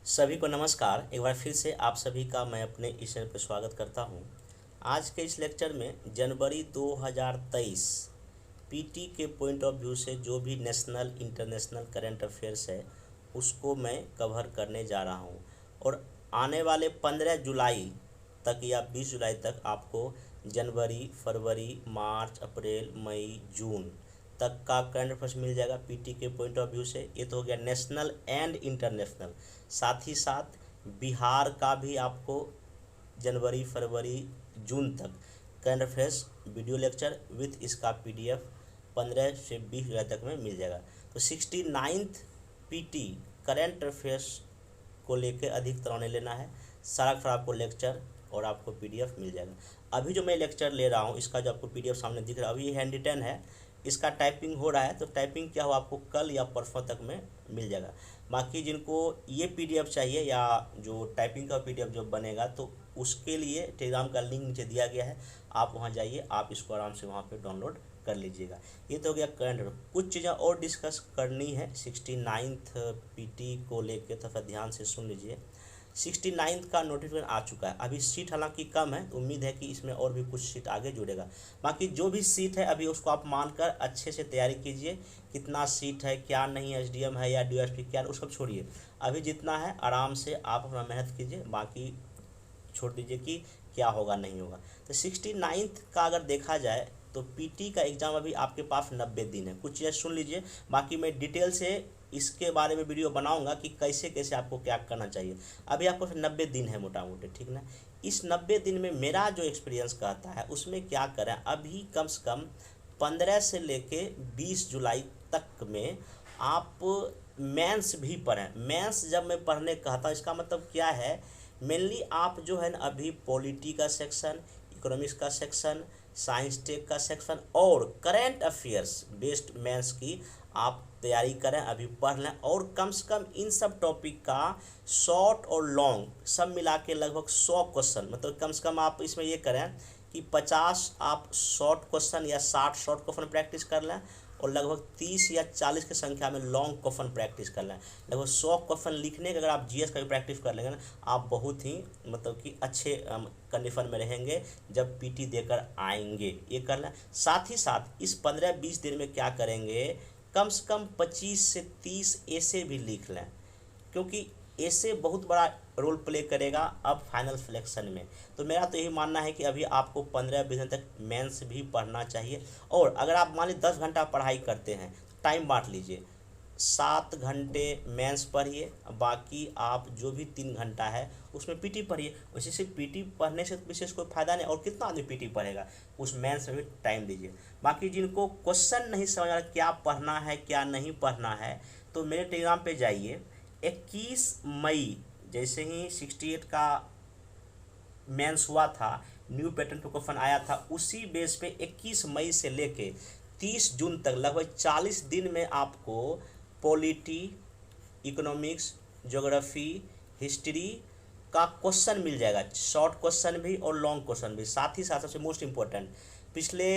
सभी को नमस्कार। एक बार फिर से आप सभी का मैं अपने इस चैनल पर स्वागत करता हूं। आज के इस लेक्चर में जनवरी 2023 पीटी के पॉइंट ऑफ व्यू से जो भी नेशनल इंटरनेशनल करंट अफेयर्स है उसको मैं कवर करने जा रहा हूं। और आने वाले 15 जुलाई तक या 20 जुलाई तक आपको जनवरी, फरवरी, मार्च, अप्रैल, मई, जून तक का करंट अफेयर्स मिल जाएगा पीटी के पॉइंट ऑफ व्यू से। ये तो हो गया नेशनल एंड इंटरनेशनल। साथ ही साथ बिहार का भी आपको जनवरी, फरवरी, जून तक current affairs video lecture with इसका पीडीएफ 15 से 20 जुलाई तक में मिल जाएगा। तो 69th पीटी करंट अफेयर्स को लेकर अधिक तरह लेना है। सारा फिर आपको लेक्चर और आपको पीडीएफ मिल जाएगा। अभी जो मैं लेक्चर ले रहा हूँ इसका जो आपको पीडीएफ सामने दिख रहा है अभी हैंड रिटन है, इसका टाइपिंग हो रहा है। तो टाइपिंग क्या हो आपको कल या परसों तक में मिल जाएगा। बाकी जिनको ये पीडीएफ चाहिए या जो टाइपिंग का पीडीएफ जो बनेगा तो उसके लिए टेलीग्राम का लिंक नीचे दिया गया है, आप वहाँ जाइए, आप इसको आराम से वहाँ पे डाउनलोड कर लीजिएगा। ये तो हो गया करंट। कुछ चीज़ें और डिस्कस करनी है 69th पीटी को लेके, थोड़ा ध्यान से सुन लीजिए। 69th का नोटिफिकेशन आ चुका है। अभी सीट हालांकि कम है, तो उम्मीद है कि इसमें और भी कुछ सीट आगे जुड़ेगा। बाकी जो भी सीट है अभी उसको आप मानकर अच्छे से तैयारी कीजिए। कितना सीट है, क्या नहीं, एसडीएम है या डीएसपी क्या, उसको छोड़िए। अभी जितना है आराम से आप अपना मेहनत कीजिए, बाकी छोड़ दीजिए कि क्या होगा नहीं होगा। तो 69th का अगर देखा जाए तो पीटी का एग्ज़ाम अभी आपके पास 90 दिन है। कुछ चीज़ें सुन लीजिए, बाकी मैं डिटेल से इसके बारे में वीडियो बनाऊंगा कि कैसे कैसे आपको क्या करना चाहिए। अभी आपको 90 दिन है मोटा मोटे, ठीक ना। इस 90 दिन में मेरा जो एक्सपीरियंस कहता है उसमें क्या करें, अभी कम से कम 15 से लेके 20 जुलाई तक में आप मेंस भी पढ़ें। मेंस जब मैं पढ़ने कहता हूँ इसका मतलब क्या है, मेनली आप जो है ना अभी पॉलिटी का सेक्शन, इकोनॉमिक्स का सेक्शन, साइंस टेक का सेक्शन और करंट अफेयर्स बेस्ड मेंस की आप तैयारी करें, अभी पढ़ लें। और कम से कम इन सब टॉपिक का शॉर्ट और लॉन्ग सब मिला के लगभग 100 क्वेश्चन, मतलब कम से कम आप इसमें ये करें कि 50 आप शॉर्ट क्वेश्चन या 60 शॉर्ट क्वेश्चन प्रैक्टिस कर लें और लगभग 30 या 40 की संख्या में लॉन्ग क्वेश्चन प्रैक्टिस कर लें। लगभग 100 क्वेश्चन लिखने का अगर आप जीएस का भी प्रैक्टिस कर लेंगे ना, आप बहुत ही मतलब कि अच्छे कंडीशन में रहेंगे जब पीटी देकर आएंगे। ये कर लें। साथ ही साथ इस 15-20 दिन में क्या करेंगे, कम से कम 25 से 30 ऐसे भी लिख लें, क्योंकि ऐसे बहुत बड़ा रोल प्ले करेगा अब फाइनल सिलेक्शन में। तो मेरा तो यही मानना है कि अभी आपको 15-20 दिन तक मेंस भी पढ़ना चाहिए। और अगर आप मान लीजिए 10 घंटा पढ़ाई करते हैं, टाइम बांट लीजिए, 7 घंटे मेंस पढ़िए, बाकी आप जो भी 3 घंटा है उसमें पीटी पढ़िए। वैसे से पीटी पढ़ने से विशेष कोई फायदा नहीं, और कितना आदमी पीटी पढ़ेगा, उस मेंस में भी टाइम दीजिए। बाकी जिनको क्वेश्चन नहीं समझ आ रहा क्या पढ़ना है क्या नहीं पढ़ना है, तो मेरे टेलीग्राम पे जाइए। 21 मई जैसे ही 68 का मेंस हुआ था, न्यू पैटर्न पे क्वेश्चन आया था, उसी बेस पे 21 मई से लेके 30 जून तक लगभग 40 दिन में आपको पॉलिटी, इकोनॉमिक्स, ज्योग्राफी, हिस्ट्री का क्वेश्चन मिल जाएगा, शॉर्ट क्वेश्चन भी और लॉन्ग क्वेश्चन भी। साथ ही साथ सबसे मोस्ट इम्पोर्टेंट पिछले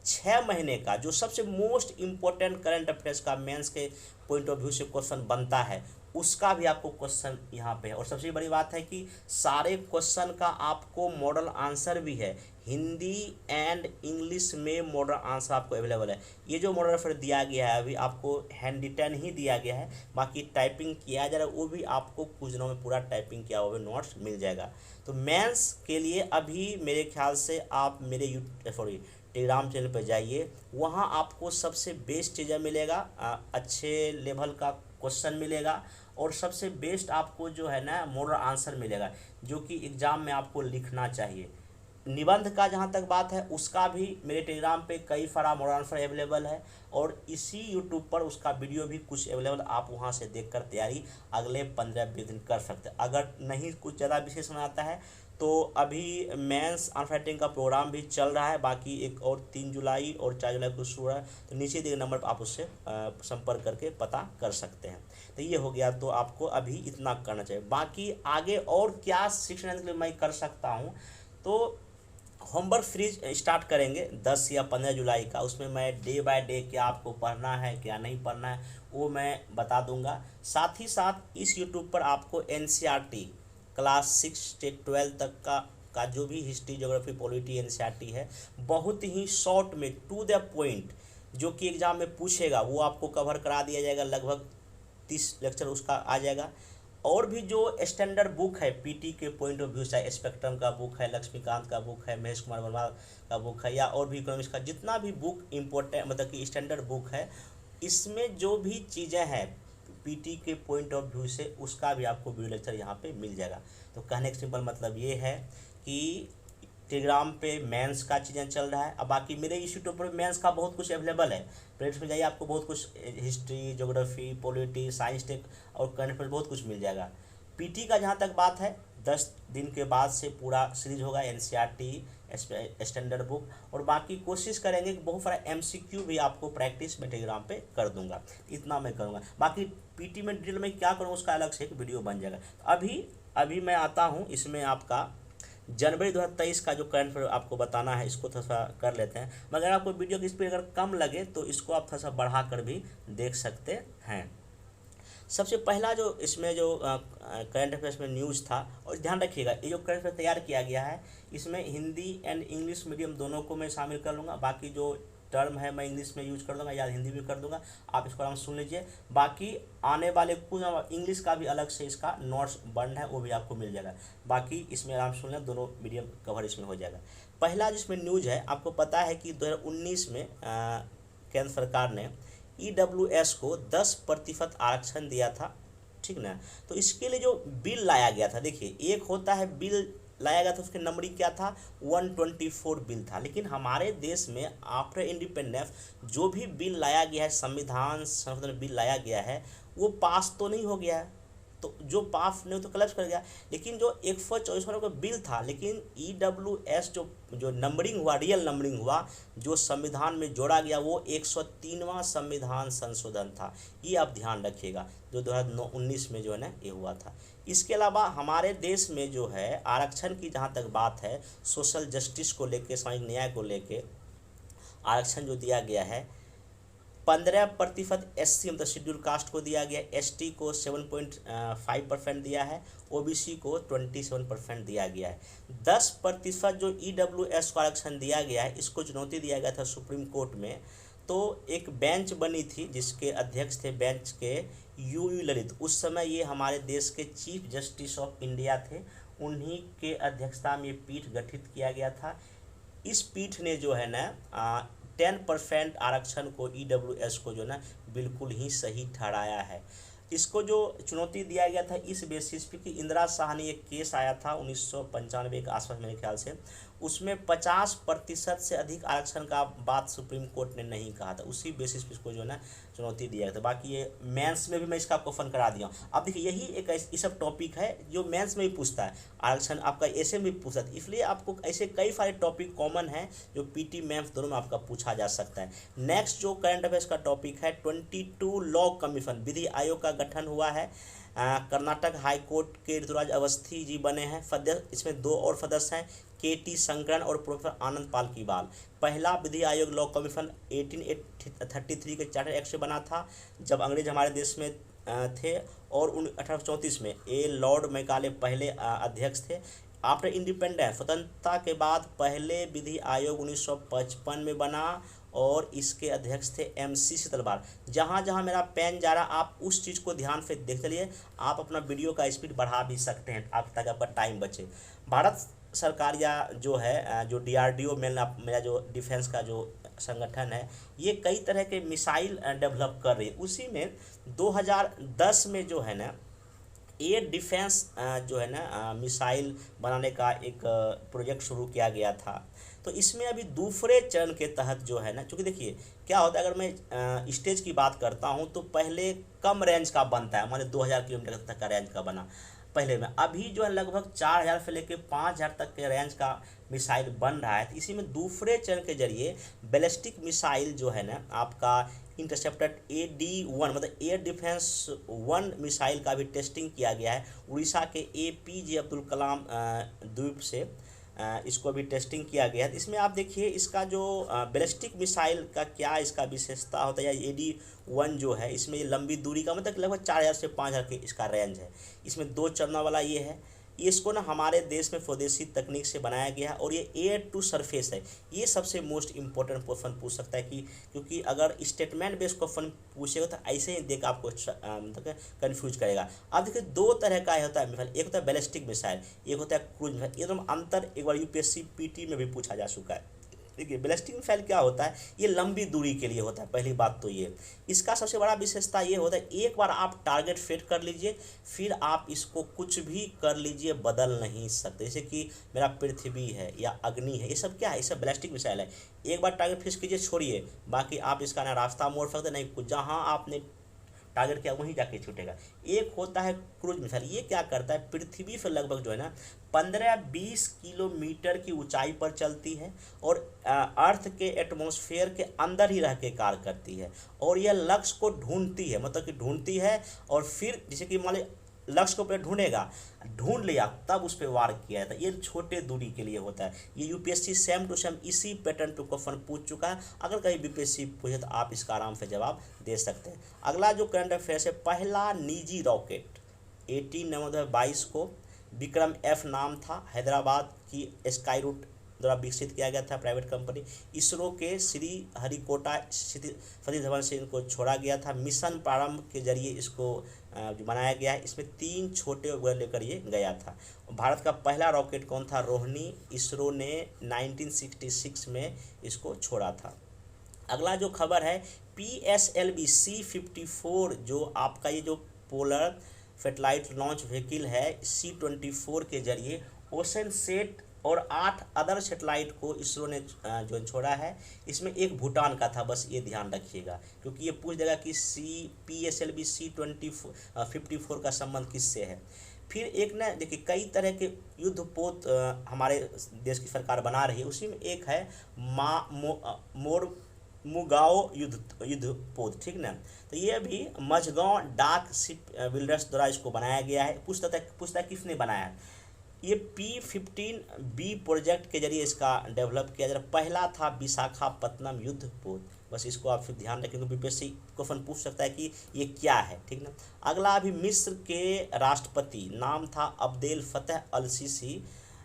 6 महीने का जो सबसे मोस्ट इम्पोर्टेंट करंट अफेयर्स का मेंस के पॉइंट ऑफ व्यू से क्वेश्चन बनता है उसका भी आपको क्वेश्चन यहाँ पे है। और सबसे बड़ी बात है कि सारे क्वेश्चन का आपको मॉडल आंसर भी है, हिंदी एंड इंग्लिश में मॉडल आंसर आपको अवेलेबल है। ये जो मॉडल आंसर दिया गया है अभी आपको हैंड रिटन ही दिया गया है, बाकी टाइपिंग किया जा रहा है, वो भी आपको कुछ दिनों में पूरा टाइपिंग किया हुआ नोट्स मिल जाएगा। तो मेंस के लिए अभी मेरे ख्याल से आप मेरे टेलीग्राम चैनल पर जाइए, वहाँ आपको सबसे बेस्ट चीज़ें मिलेगा, अच्छे लेवल का क्वेश्चन मिलेगा और सबसे बेस्ट आपको जो है ना मॉडल आंसर मिलेगा जो कि एग्ज़ाम में आपको लिखना चाहिए। निबंध का जहाँ तक बात है उसका भी मेरे टेलीग्राम पे कई सारा मॉडल आंसर अवेलेबल है और इसी यूट्यूब पर उसका वीडियो भी कुछ अवेलेबल, आप वहाँ से देखकर तैयारी अगले 15-20 दिन कर सकते हैं। अगर नहीं कुछ ज़्यादा विशेष आता है तो अभी मेंस आंसर राइटिंग का प्रोग्राम भी चल रहा है, बाकी एक और 3 जुलाई और 4 जुलाई को शुरू है, तो नीचे दिए नंबर पर आप उससे संपर्क करके पता कर सकते हैं। तो ये हो गया, तो आपको अभी इतना करना चाहिए। बाकी आगे और क्या शिक्षण के लिए मैं कर सकता हूँ, तो होमवर्क फ्रीज स्टार्ट करेंगे 10 या 15 जुलाई का, उसमें मैं डे बाय डे क्या आपको पढ़ना है क्या नहीं पढ़ना है वो मैं बता दूंगा। साथ ही साथ इस यूट्यूब पर आपको NCERT क्लास 6 से 12 तक का जो भी हिस्ट्री, ज्योग्राफी, पॉलिटी NCERT है, बहुत ही शॉर्ट में टू द पॉइंट जो कि एग्जाम में पूछेगा वो आपको कवर करा दिया जाएगा। लगभग 30 लेक्चर उसका आ जाएगा। और भी जो स्टैंडर्ड बुक है पीटी के पॉइंट ऑफ व्यू, चाहे स्पेक्ट्रम का बुक है, लक्ष्मीकांत का बुक है, महेश कुमार वर्मा का बुक है, या और भी इकोनॉमिक्स का जितना भी बुक इम्पोर्टेंट मतलब कि स्टैंडर्ड बुक है, इसमें जो भी चीज़ें हैं पीटी के पॉइंट ऑफ व्यू से, उसका भी आपको वीडियो लेक्चर यहाँ पे मिल जाएगा। तो कहने का सिंपल मतलब ये है कि टेलीग्राम पे मेंस का चीज़ें चल रहा है। अब बाकी मेरे इस यूट्यूब पर मेंस का बहुत कुछ अवेलेबल है। प्लेलिस्ट में जाइए, आपको बहुत कुछ history, geography, polity, science, tech और करंट अफेयर बहुत कुछ मिल जाएगा। पीटी का जहाँ तक बात है, 10 दिन के बाद से पूरा सीरीज होगा NCERT स्टैंडर्ड बुक, और बाकी कोशिश करेंगे कि बहुत सारा MCQ भी आपको प्रैक्टिस में टेलीग्राम पे कर दूंगा। इतना मैं करूँगा। बाकी पीटी में डिटेल में क्या करूँगा उसका अलग से एक वीडियो बन जाएगा। अभी मैं आता हूँ, इसमें आपका जनवरी 2023 का जो करंट अफेयर आपको बताना है, इसको थोड़ा सा कर लेते हैं। मगर आपको वीडियो की स्पीड अगर कम लगे तो इसको आप थोड़ा सा बढ़ा कर भी देख सकते हैं। सबसे पहला जो इसमें जो करंट अफेयर्स में न्यूज़ था, और ध्यान रखिएगा ये जो करंट अफेयर तैयार किया गया है इसमें हिंदी एंड इंग्लिश मीडियम दोनों को मैं शामिल कर लूँगा। बाकी जो टर्म है मैं इंग्लिश में यूज कर दूंगा या हिंदी भी कर दूंगा, आप इसको आराम सुन लीजिए। बाकी आने वाले कुछ इंग्लिश का भी अलग से इसका नोट्स बंद है, वो भी आपको मिल जाएगा। बाकी इसमें आराम सुन लें, दोनों मीडियम कवर इसमें हो जाएगा। पहला जिसमें न्यूज़ है, आपको पता है कि 2019 में केंद्र सरकार ने EWS को 10% आरक्षण दिया था, ठीक ना। तो इसके लिए जो बिल लाया गया था, देखिए एक होता है बिल लाया गया था, उसकी नंबरिंग क्या था, 124 बिल था। लेकिन हमारे देश में आफ्टर इंडिपेंडेंस जो भी बिल लाया गया है, संविधान संशोधन बिल लाया गया है, वो पास तो नहीं हो गया है। तो जो पास नहीं तो क्लैप्स कर गया। लेकिन जो 124 का बिल था, लेकिन EWS जो नंबरिंग हुआ, रियल नंबरिंग हुआ, जो संविधान में जोड़ा गया, वो 103वां संविधान संशोधन था। ये आप ध्यान रखिएगा, जो 2019 में जो है ना ये हुआ था। इसके अलावा हमारे देश में जो है आरक्षण की जहाँ तक बात है, सोशल जस्टिस को लेके, सामाजिक न्याय को लेके आरक्षण जो दिया गया है, 15% SC मतलब शेड्यूल कास्ट को दिया गया, ST को 7.5% दिया है, OBC को 27% दिया गया है। 10% जो EWS को आरक्षण दिया गया है, इसको चुनौती दिया गया था सुप्रीम कोर्ट में। तो एक बेंच बनी थी जिसके अध्यक्ष थे बेंच के UU ललित। उस समय ये हमारे देश के चीफ जस्टिस ऑफ इंडिया थे, उन्हीं के अध्यक्षता में ये पीठ गठित किया गया था। इस पीठ ने जो है ना 10% आरक्षण को, EWS को जो ना बिल्कुल ही सही ठहराया है। इसको जो चुनौती दिया गया था इस बेसिस पे कि इंदिरा शाह ने एक केस आया था 1995 के आसपास मेरे ख्याल से, उसमें 50% से अधिक आरक्षण का बात सुप्रीम कोर्ट ने नहीं कहा था। उसी बेसिस पे इसको जो है ना चुनौती दिया गया था। बाकी ये मेंस में भी मैं इसका आपको फन करा दिया हूँ। अब देखिए यही एक ये सब टॉपिक है जो मेंस में भी पूछता है, आरक्षण आपका ऐसे में भी पूछता है। इसलिए आपको ऐसे कई सारे टॉपिक कॉमन हैं जो PT मेंस दोनों में आपका पूछा जा सकता है। नेक्स्ट जो करंट अफेयर्स का टॉपिक है, 22 लॉ कमीशन, विधि आयोग का गठन हुआ है। कर्नाटक हाई कोर्ट के ऋतुराज अवस्थी जी बने हैं सदस्य। इसमें 2 और सदस्य हैं, KT शंकरन और प्रोफेसर आनंद पाल कीवाल। पहला विधि आयोग लॉ कमीशन 1833 के चार्टर एक्ट से बना था, जब अंग्रेज हमारे देश में थे, और 1834 में लॉर्ड मैकाले पहले अध्यक्ष थे। आफ्टर इंडिपेंडेंस, स्वतंत्रता के बाद पहले विधि आयोग 1955 में बना, और इसके अध्यक्ष थे MC शीतलवाल। जहाँ जहाँ मेरा पेन जा रहा आप उस चीज़ को ध्यान से देख चलिए। आप अपना वीडियो का स्पीड बढ़ा भी सकते हैं आप, ताकि आपका टाइम बचे। भारत सरकार या जो है जो DRDO मेरा जो डिफेंस का जो संगठन है, ये कई तरह के मिसाइल डेवलप कर रही है। उसी में 2010 में जो है ना एयर डिफेंस जो है ना मिसाइल बनाने का एक प्रोजेक्ट शुरू किया गया था। तो इसमें अभी दूसरे चरण के तहत जो है ना, क्योंकि देखिए क्या होता है, अगर मैं स्टेज की बात करता हूं तो पहले कम रेंज का बनता है, मान 2000 किलोमीटर तक का रेंज का बना पहले में। अभी जो है लगभग 4000 से लेकर 5000 तक के रेंज का मिसाइल बन रहा है। तो इसी में दूसरे चरण के जरिए बैलिस्टिक मिसाइल जो है ना आपका इंटरसेप्टर AD-1 मतलब एयर डिफेंस 1 मिसाइल का भी टेस्टिंग किया गया है। उड़ीसा के APJ अब्दुल कलाम द्वीप से इसको भी टेस्टिंग किया गया है। इसमें आप देखिए इसका जो बैलिस्टिक मिसाइल का क्या इसका विशेषता होता है, या AD-1 जो है, इसमें ये लंबी दूरी का मतलब लगभग 4000 से 5000 के इसका रेंज है। इसमें 2 चरणों वाला ये है। इसको ना हमारे देश में स्वदेशी तकनीक से बनाया गया है, और ये एयर टू सरफेस है। ये सबसे मोस्ट इंपॉर्टेंट क्वेश्चन पूछ सकता है कि, क्योंकि अगर स्टेटमेंट बेस्ड क्वेश्चन पूछेगा तो ऐसे ही देख आपको मतलब कन्फ्यूज करेगा। अब देखिए 2 तरह का होता है मिसाइल, एक होता है बैलिस्टिक मिसाइल, एक होता है क्रूज मिसाइल। एकदम अंतर एक बार UPSC PT में भी पूछा जा चुका है। देखिए बैलिस्टिक मिसाइल क्या होता है, ये लंबी दूरी के लिए होता है। पहली बात तो ये, इसका सबसे बड़ा विशेषता ये होता है, एक बार आप टारगेट सेट कर लीजिए, फिर आप इसको कुछ भी कर लीजिए, बदल नहीं सकते। जैसे कि मेरा पृथ्वी है या अग्नि है, ये सब क्या है, ये सब बैलिस्टिक मिसाइल है। एक बार टारगेट फिक्स कीजिए, छोड़िए, बाकी आप इसका ना रास्ता मोड़ सकते नहीं कुछ, जहाँ आपने टारगेट किया वहीं जाके छूटेगा। एक होता है क्रूज मिसाइल, ये क्या करता है, पृथ्वी से लगभग जो है ना 15-20 किलोमीटर की ऊंचाई पर चलती है, और अर्थ के एटमॉस्फेयर के अंदर ही रह के कार्य करती है, और यह लक्ष्य को ढूंढती है, मतलब कि ढूंढती है, और फिर जैसे कि मान ली लक्ष्य को पहले ढूंढेगा, ढूंढ लिया तब उस पर वार किया जाता है। ये छोटे दूरी के लिए होता है। ये UPSC सेम टू सेम इसी पैटर्न पे क्वेश्चन पूछ चुका है। अगर कहीं BPSC पूछे तो आप इसका आराम से जवाब दे सकते हैं। अगला जो करंट अफेयर्स है, पहला निजी रॉकेट 18 नवंबर 2022 को विक्रम F नाम था, हैदराबाद की स्काई रूट द्वारा विकसित किया गया था, प्राइवेट कंपनी। इसरो के श्री हरिकोटा सतीश धवन से इनको छोड़ा गया था। मिशन प्रारंभ के जरिए इसको जो बनाया गया है, इसमें 3 छोटे उपग्रह लेकर ये गया था। भारत का पहला रॉकेट कौन था, रोहिणी। इसरो ने 1966 में इसको छोड़ा था। अगला जो खबर है, PSLV C-54 जो आपका ये जो पोलर सैटेलाइट लॉन्च व्हीकल है, C-24 के जरिए ओशन सेट और 8 अदर सैटेलाइट को इसरो ने जो छोड़ा है। इसमें एक भूटान का था, बस ये ध्यान रखिएगा, क्योंकि ये पूछ देगा कि PSLV C-54 का संबंध किससे है। फिर एक ना देखिए कई तरह के युद्धपोत हमारे देश की सरकार बना रही है, उसी में एक है मुगाओ युद्धपोत, ठीक ना। तो ये भी मझगांव डाक शिप बिल्डर्स द्वारा इसको बनाया गया है। पूछता है किसने बनाया है। ये P-15B प्रोजेक्ट के जरिए इसका डेवलप किया जा रहा है। पहला था विशाखापत्तनम युद्धपोत, बस इसको आप फिर ध्यान रखें, क्योंकि BPSC क्वेश्चन पूछ सकता है कि ये क्या है, ठीक ना। अगला अभी मिस्र के राष्ट्रपति नाम था अब्देल फतेह अल सीसी,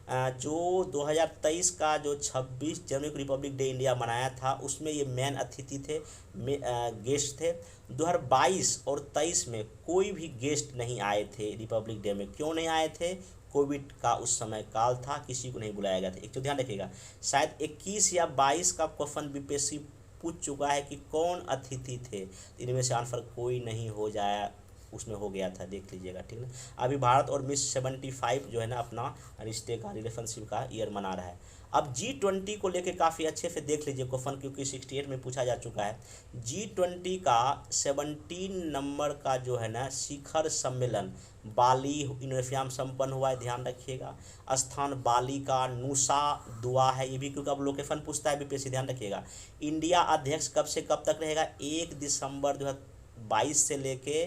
जो 2023 का जो 26 जनवरी को रिपब्लिक डे इंडिया मनाया था, उसमें ये मेन अतिथि थे, गेस्ट थे। 2022 और 23 में कोई भी गेस्ट नहीं आए थे रिपब्लिक डे में। क्यों नहीं आए थे, कोविड का उस समय काल था, किसी को नहीं बुलाया गया था। एक तो ध्यान रखिएगा, शायद 21 या 22 का क्वेश्चन BPSC पूछ चुका है कि कौन अतिथि थे, इनमें से आंसर कोई नहीं हो जाए, उसमें हो गया था, देख लीजिएगा, ठीक है। अभी भारत और मिस 75 जो है ना अपना रिश्ते का, रिलेशनशिप का ईयर मना रहा है। अब G20 को लेके काफ़ी अच्छे से देख लीजिए क्वेश्चन, क्योंकि 68 में पूछा जा चुका है। G20 का 17 नंबर का जो है ना शिखर सम्मेलन बाली इंडोनेशिया में संपन्न हुआ है, ध्यान रखिएगा। स्थान बाली का नूसा दुआ है, ये भी क्योंकि अब लोकेशन पूछता है BPSC, ध्यान रखिएगा। इंडिया अध्यक्ष कब से कब तक रहेगा, 1 दिसंबर 2022 से लेके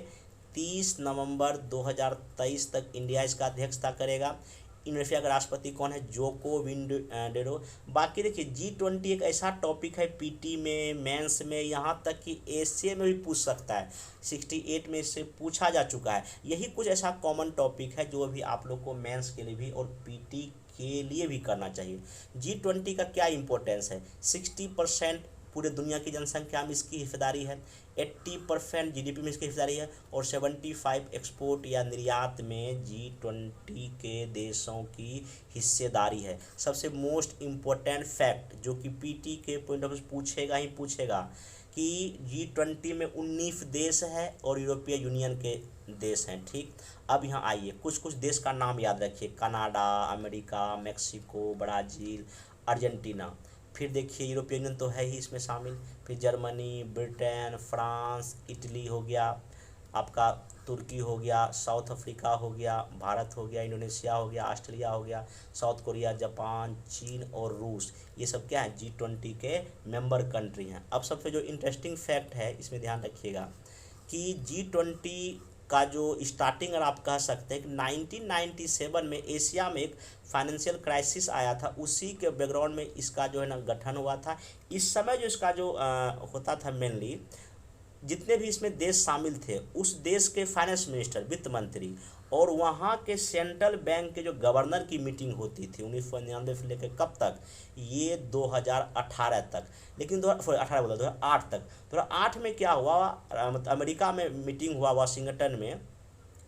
30 नवंबर 2023 तक इंडिया इसका अध्यक्षता करेगा। इंडोनेशिया का राष्ट्रपति कौन है, जोको विडोडो। बाकी देखिए G20 एक ऐसा टॉपिक है, PT में, मेंस में, यहाँ तक कि एसए में भी पूछ सकता है। 68 में इससे पूछा जा चुका है। यही कुछ ऐसा कॉमन टॉपिक है जो अभी आप लोग को मेंस के लिए भी और PT के लिए भी करना चाहिए। G20 का क्या इंपॉर्टेंस है, 60% पूरे दुनिया की जनसंख्या में इसकी हिस्सेदारी है, 80% GDP में इसकी हिस्सेदारी है, और 75 एक्सपोर्ट या निर्यात में G20 के देशों की हिस्सेदारी है। सबसे मोस्ट इम्पोर्टेंट फैक्ट जो कि PT के पॉइंट ऑफ व्यू पूछेगा ही पूछेगा कि G20 में 19 देश है और यूरोपीय यूनियन के देश हैं, ठीक। अब यहाँ आइए कुछ कुछ देश का नाम याद रखिए, Canada, America, Mexico, Brazil, Argentina. फिर देखिए यूरोपियन यूनियन तो है ही इसमें शामिल, फिर जर्मनी, ब्रिटेन, फ्रांस, इटली हो गया, आपका तुर्की हो गया, साउथ अफ्रीका हो गया, भारत हो गया, इंडोनेशिया हो गया, ऑस्ट्रेलिया हो गया, साउथ कोरिया, जापान, चीन और रूस, ये सब क्या है G20 के मेंबर कंट्री हैं। अब सबसे जो इंटरेस्टिंग फैक्ट है इसमें ध्यान रखिएगा कि G20 का जो स्टार्टिंग अगर आप कह सकते हैं कि 1997 में एशिया में एक फाइनेंशियल क्राइसिस आया था, उसी के बैकग्राउंड में इसका जो है ना गठन हुआ था। इस समय जो इसका जो होता था मेनली, जितने भी इसमें देश शामिल थे उस देश के फाइनेंस मिनिस्टर, वित्त मंत्री, और वहाँ के सेंट्रल बैंक के जो गवर्नर की मीटिंग होती थी 1999 से लेकर कब तक, ये 2018 तक, लेकिन 2018 बोला 2008 तक। 2008 में क्या हुआ, मतलब अमेरिका में मीटिंग हुआ वाशिंगटन में,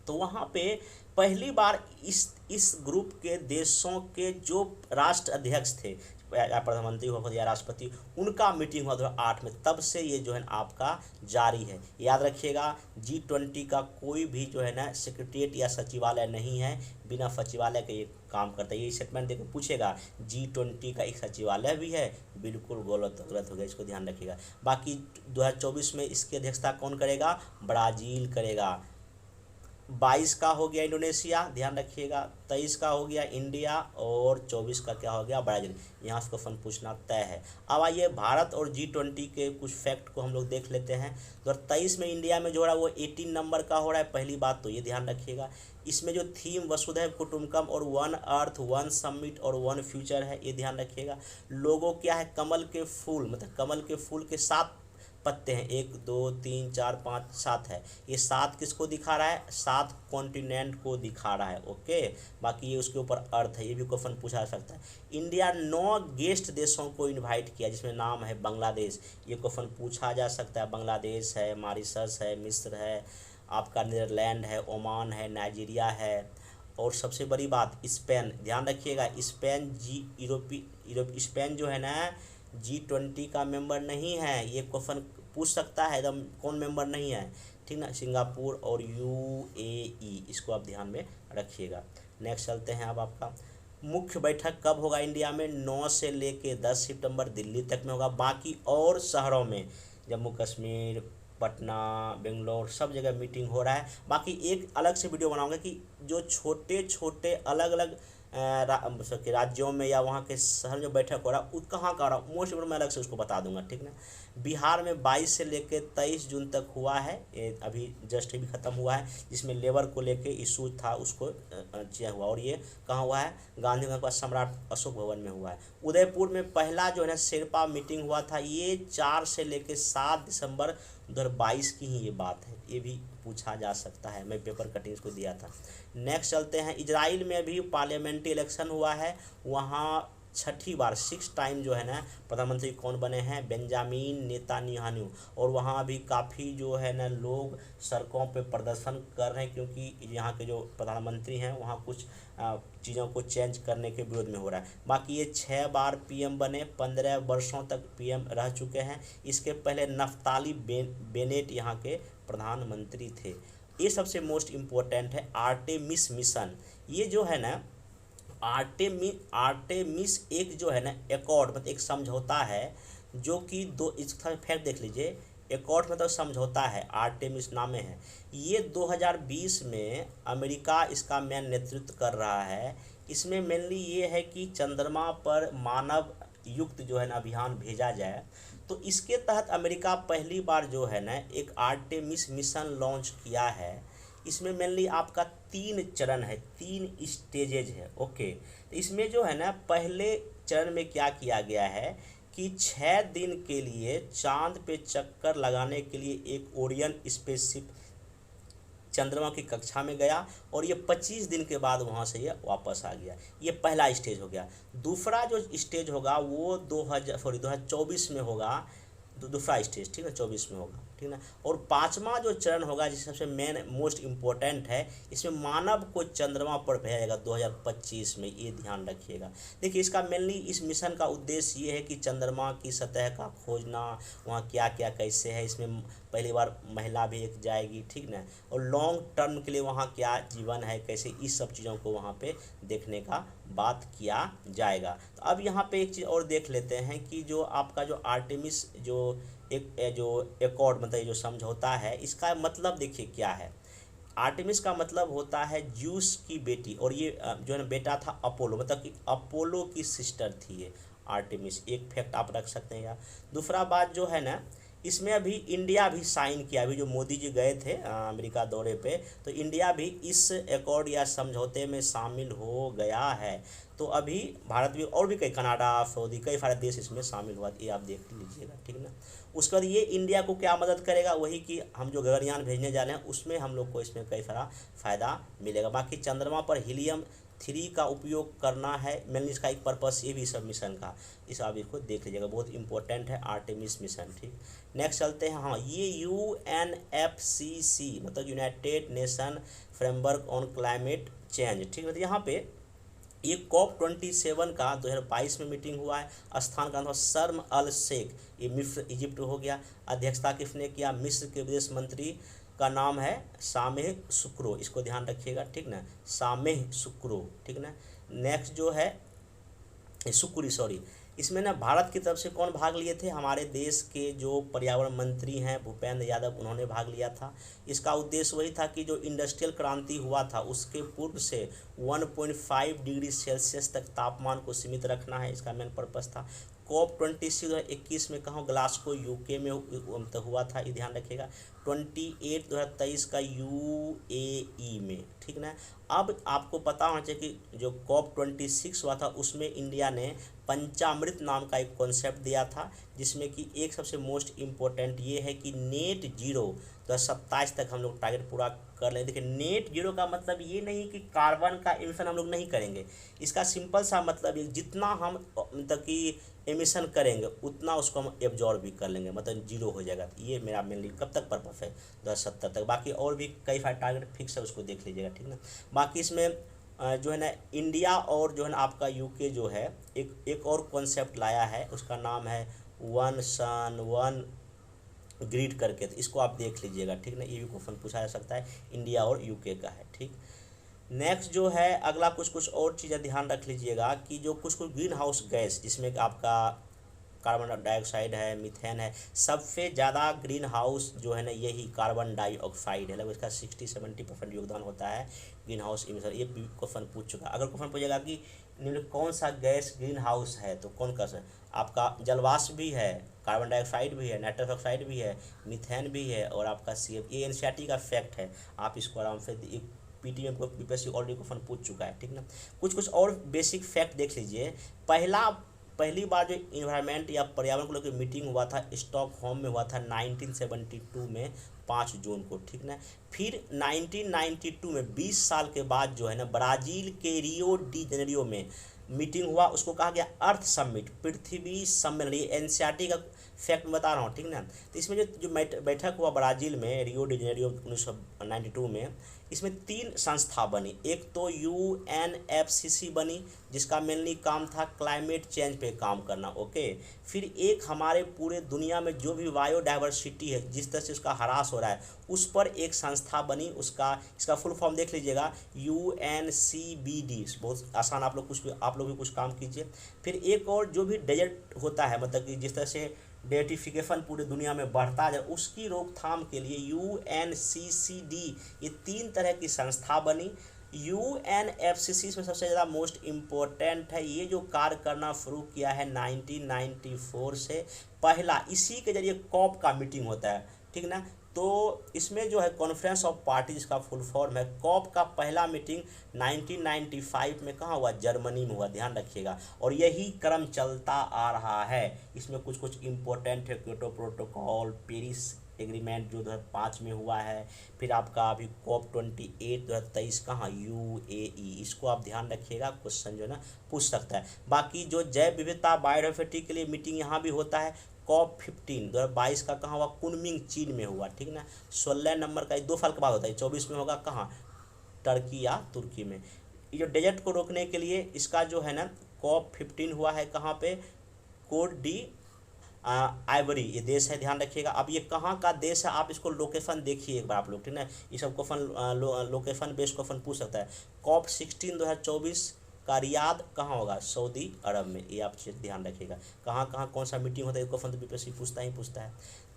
तो वहाँ पे पहली बार इस ग्रुप के देशों के जो राष्ट्र अध्यक्ष थे, या प्रधानमंत्री हो या राष्ट्रपति, उनका मीटिंग हुआ 2008 में। तब से ये जो है आपका जारी है। याद रखिएगा, G20 का कोई भी जो है ना सेक्रेटरीट या सचिवालय नहीं है, बिना सचिवालय के ये काम करता है। ये स्टेटमेंट देकर पूछेगा G20 का एक सचिवालय भी है, बिल्कुल गलत हो गया, इसको ध्यान रखिएगा। बाकी 2024 में इसकी अध्यक्षता कौन करेगा, ब्राज़ील करेगा। 22 का हो गया इंडोनेशिया, ध्यान रखिएगा। 23 का हो गया इंडिया, और 24 का क्या हो गया, ब्राज़ील। यहाँ से क्वेश्चन पूछना तय है। अब आइए भारत और G20 के कुछ फैक्ट को हम लोग देख लेते हैं। 2023 में इंडिया में जो हो रहा है वो 18 नंबर का हो रहा है, पहली बात तो ये ध्यान रखिएगा। इसमें जो थीम वसुधैव कुटुंबकम और वन अर्थ वन समिट और वन फ्यूचर है, ये ध्यान रखिएगा। लोगो क्या है, कमल के फूल, मतलब कमल के फूल के 7 पत्ते हैं, 1 2 3 4 5 7 है। ये 7 किसको दिखा रहा है, 7 कॉन्टिनेंट को दिखा रहा है। ओके, बाकी ये उसके ऊपर अर्थ है, ये भी क्वेश्चन पूछा जा सकता है। इंडिया 9 गेस्ट देशों को इनवाइट किया, जिसमें नाम है बांग्लादेश, ये क्वेश्चन पूछा जा सकता है। बांग्लादेश है, मॉरिशस है, मिस्र है, आपका नीदरलैंड है, ओमान है, नाइजीरिया है, और सबसे बड़ी बात स्पेन, ध्यान रखिएगा। स्पेन स्पेन जो है ना G20 का मेंबर नहीं है, ये क्वेश्चन पूछ सकता है एकदम, कौन मेंबर नहीं है, ठीक ना। सिंगापुर और UAE, इसको आप ध्यान में रखिएगा। नेक्स्ट चलते हैं। अब आपका मुख्य बैठक कब होगा इंडिया में, 9 से लेके 10 सितंबर दिल्ली तक में होगा। बाकी और शहरों में जम्मू कश्मीर, पटना, बेंगलोर, सब जगह मीटिंग हो रहा है। बाकी एक अलग से वीडियो बनाऊंगा कि जो छोटे छोटे अलग अलग राज्यों में या वहाँ के शहर में बैठक हो रहा है, कहाँ का हो रहा है, मोस्ट मैं अलग से उसको बता दूंगा, ठीक ना। बिहार में 22 से लेकर 23 जून तक हुआ है, ये अभी जस्ट भी ख़त्म हुआ है, जिसमें लेबर को लेके इशू था, उसको किया हुआ। और ये कहाँ हुआ है, गांधीनगर का सम्राट अशोक भवन में हुआ है। उदयपुर में पहला जो है ना शेरपा मीटिंग हुआ था, ये 4 से लेकर 7 दिसंबर 2022 की ही ये बात है, ये भी पूछा जा सकता है, मैं पेपर कटिंग को दिया था। नेक्स्ट चलते हैं। इजराइल में भी पार्लियामेंट्री इलेक्शन हुआ है, वहाँ 6ठी बार 6 टाइम जो है ना प्रधानमंत्री कौन बने हैं, बेंजामिन नेतान्याहू। और वहाँ भी काफ़ी जो है ना लोग सड़कों पे प्रदर्शन कर रहे हैं, क्योंकि यहाँ के जो प्रधानमंत्री हैं वहाँ कुछ चीज़ों को चेंज करने के विरोध में हो रहा है। बाकी ये 6 बार PM बने, 15 वर्षों तक PM रह चुके हैं। इसके पहले नफ्ताली बेनेट यहाँ के प्रधानमंत्री थे। ये सबसे मोस्ट इम्पोर्टेंट है आर्टेमिस मिशन। ये जो है ना आर्टेमिस एक जो है ना एकॉर्ड, मतलब एक समझौता है, जो कि इसका फैक्ट देख लीजिए। एकॉर्ड मतलब समझौता है, आर्टेमिस नामे है। ये 2020 में अमेरिका इसका मेन नेतृत्व कर रहा है। इसमें मेनली ये है कि चंद्रमा पर मानव युक्त जो है ना अभियान भेजा जाए। तो इसके तहत अमेरिका पहली बार जो है ना एक आर्टेमिस मिशन लॉन्च किया है। इसमें मेनली आपका 3 चरण है, 3 स्टेजेज है। ओके, तो इसमें जो है ना पहले चरण में क्या किया गया है कि 6 दिन के लिए चांद पे चक्कर लगाने के लिए एक ओरियन स्पेसशिप चंद्रमा की कक्षा में गया, और ये 25 दिन के बाद वहाँ से ये वापस आ गया। ये पहला स्टेज हो गया। दूसरा जो स्टेज होगा वो 2024 में होगा, दूसरा स्टेज, ठीक है, 24 में होगा, ठीक ना। और 5वां जो चरण होगा, जिस सबसे मेन मोस्ट इम्पोर्टेंट है, इसमें मानव को चंद्रमा पर भेजा जाएगा 2025 में, ये ध्यान रखिएगा। देखिए, इसका मेनली इस मिशन का उद्देश्य ये है कि चंद्रमा की सतह का खोजना, वहाँ क्या क्या कैसे है, इसमें पहली बार महिला भी एक जाएगी, ठीक ना। और लॉन्ग टर्म के लिए वहाँ क्या जीवन है, कैसे, इस सब चीज़ों को वहाँ पे देखने का बात किया जाएगा। तो अब यहाँ पे एक चीज़ और देख लेते हैं कि जो आपका जो आर्टेमिस जो एकॉर्ड मतलब जो समझौता है, इसका मतलब देखिए क्या है। आर्टेमिस का मतलब होता है ज्यूस की बेटी, और ये जो है ना बेटा था अपोलो, मतलब कि अपोलो की सिस्टर थी ये आर्टेमिस। एक फैक्ट आप रख सकते हैं यार। दूसरा बात जो है ना, इसमें अभी इंडिया भी साइन किया, अभी जो मोदी जी गए थे अमेरिका दौरे पे, तो इंडिया भी इस एकॉर्ड या समझौते में शामिल हो गया है। तो अभी भारत भी और भी कई, कनाडा, सऊदी, कई सारे देश इसमें शामिल हुआ, ये आप देख लीजिएगा, ठीक ना। उसके बाद ये इंडिया को क्या मदद करेगा, वही कि हम जो गगनयान भेजने जा रहे हैं उसमें हम लोग को इसमें कई सारा फ़ायदा मिलेगा। बाकी चंद्रमा पर हीलियम-3 का उपयोग करना है, मेनली इसका एक पर्पस ये भी सब मिशन का, इस आप इसको देख लीजिएगा, बहुत इंपॉर्टेंट है आर्टेमिस मिशन, ठीक। नेक्स्ट चलते हैं, हाँ ये UNFCCC मतलब United nation framework on climate change, ठीक है। तो यहाँ पे ये COP27 का 2022 में मीटिंग हुआ है। स्थान का नाम शर्म अल शेख, ये मिस्र इजिप्ट हो गया। अध्यक्षता किसने किया, मिस्र के विदेश मंत्री का नाम है सामेह शुक्रो, इसको ध्यान रखिएगा, ठीक ना, सामेह शुक्रो, ठीक ना। नेक्स्ट जो है शुक्री, सॉरी, इसमें ना भारत की तरफ से कौन भाग लिए थे, हमारे देश के जो पर्यावरण मंत्री हैं भूपेंद्र यादव, उन्होंने भाग लिया था। इसका उद्देश्य वही था कि जो इंडस्ट्रियल क्रांति हुआ था उसके पूर्व से 1.5 डिग्री सेल्सियस तक तापमान को सीमित रखना है, इसका मेन पर्पस था। COP26 2021 में कहाँ, ग्लासगो यूके में हुआ था, ये ध्यान रखिएगा। 28 2023 का UAE में, ठीक ना। अब आपको पता होना चाहिए कि जो COP26 हुआ था उसमें इंडिया ने पंचामृत नाम का एक कॉन्सेप्ट दिया था, जिसमें कि एक सबसे मोस्ट इम्पोर्टेंट ये है कि नेट जीरो 2027 तक हम लोग टारगेट पूरा कर लें। देखिए नेट जीरो का मतलब ये नहीं कि कार्बन का एमिशन हम लोग नहीं करेंगे, इसका सिंपल सा मतलब ये जितना हम मतलब कि एमिशन करेंगे उतना उसको हम एब्जॉर्ब भी कर लेंगे, मतलब जीरो हो जाएगा। ये मेरा मेनली कब तक पर्पस है, 2070 तक। बाकी और भी कई सारे टारगेट फिक्स है, उसको देख लीजिएगा, ठीक ना। बाकी इसमें जो है ना इंडिया और जो है ना आपका यूके जो है एक और कॉन्सेप्ट लाया है, उसका नाम है वन सन वन ग्रिड करके, तो इसको आप देख लीजिएगा, ठीक ना। ये भी क्वेश्चन पूछा जा सकता है, इंडिया और यूके का है, ठीक। नेक्स्ट जो है अगला कुछ और चीज़ें ध्यान रख लीजिएगा कि जो कुछ ग्रीन हाउस गैस, जिसमें आपका कार्बन डाइऑक्साइड है, मीथेन है, सबसे ज़्यादा ग्रीन हाउस जो है ना यही कार्बन डाइऑक्साइड है, लगभग इसका 60-70% योगदान होता है ग्रीन हाउस इमिशन। ये भी क्वेश्चन पूछ चुका। अगर क्वेश्चन पूछेगा कि निम्न कौन सा गैस ग्रीन हाउस है, तो कौन सा है, आपका जलवाष्प भी है, कार्बन डाइऑक्साइड भी है, नाइट्रस ऑक्साइड भी है, मीथेन भी है, और आपका CF। ये NCERT का फैक्ट है, आप इसको आराम से PT में BPSC ऑलरेडी क्वेश्चन पूछ चुका है, ठीक ना। कुछ और बेसिक फैक्ट देख लीजिए। पहली बार जो इन्वायरमेंट या पर्यावरण को लेकर मीटिंग हुआ था स्टॉकहोम में हुआ था 1972 में 5 जून को, ठीक ना। फिर 1992 में 20 साल के बाद जो है ना ब्राज़ील के रियो डी जेनेरियो में मीटिंग हुआ, उसको कहा गया अर्थ समिट, पृथ्वी सम्मेलन। ये NCERT का फैक्ट बता रहा हूँ, ठीक ना। तो इसमें जो बैठक हुआ ब्राज़ील में रियो डी जेनेरियो 1992 में, इसमें 3 संस्था बनी। एक तो UNFCCC बनी, जिसका मेनली काम था क्लाइमेट चेंज पे काम करना, ओके। फिर एक हमारे पूरे दुनिया में जो भी बायोडाइवर्सिटी है, जिस तरह से उसका ह्रास हो रहा है, उस पर एक संस्था बनी, इसका फुल फॉर्म देख लीजिएगा, UNCBD। बहुत आसान, आप लोग भी कुछ काम कीजिए। फिर एक और जो भी डेजर्ट होता है, मतलब कि जिस तरह से डेटिफिकेशन पूरे दुनिया में बढ़ता है, उसकी रोकथाम के लिए UNCCD, ये 3 तरह की संस्था बनी। UNFCCC में सबसे ज़्यादा मोस्ट इम्पोर्टेंट है, ये जो कार्य करना शुरू किया है 1994 से, पहला इसी के जरिए COP का मीटिंग होता है, ठीक ना। तो इसमें जो है कॉन्फ्रेंस ऑफ पार्टी, जिसका फुल फॉर्म है, COP का पहला मीटिंग 1995 में कहाँ हुआ, जर्मनी में हुआ, ध्यान रखिएगा। और यही क्रम चलता आ रहा है। इसमें कुछ इम्पोर्टेंट है, क्योटो प्रोटोकॉल, पेरिस एग्रीमेंट जो 2005 में हुआ है, फिर आपका अभी COP28 2023 कहाँ, UAE। इसको आप ध्यान रखिएगा, क्वेश्चन जो है ना पूछ सकता है। बाकी जो जैव विविधता बायोडाइवर्सिटी के लिए मीटिंग यहाँ भी होता है, COP15 2022 का कहाँ हुआ, कुनमिंग चीन में हुआ, ठीक ना। 16 नंबर का 2 साल के बाद होता है, 24 में होगा कहाँ, टर्की या तुर्की में। ये जो डेजर्ट को रोकने के लिए इसका जो है ना COP15 हुआ है कहाँ पे, कोट डी आइवरी, ये देश है, ध्यान रखिएगा। अब ये कहाँ का देश है, आप इसको लोकेशन देखिए एक बार आप लोग, ठीक ना। ये सब क्वेश्चन लोकेशन बेस्ड क्वेश्चन पूछ सकता है। COP16 2024 का रियाद कहाँ होगा, सऊदी अरब में, ये आप ध्यान रखिएगा। कहाँ कहाँ कौन सा मीटिंग होता है, क्वेश्चन तो BPSC पूछता ही पूछता है।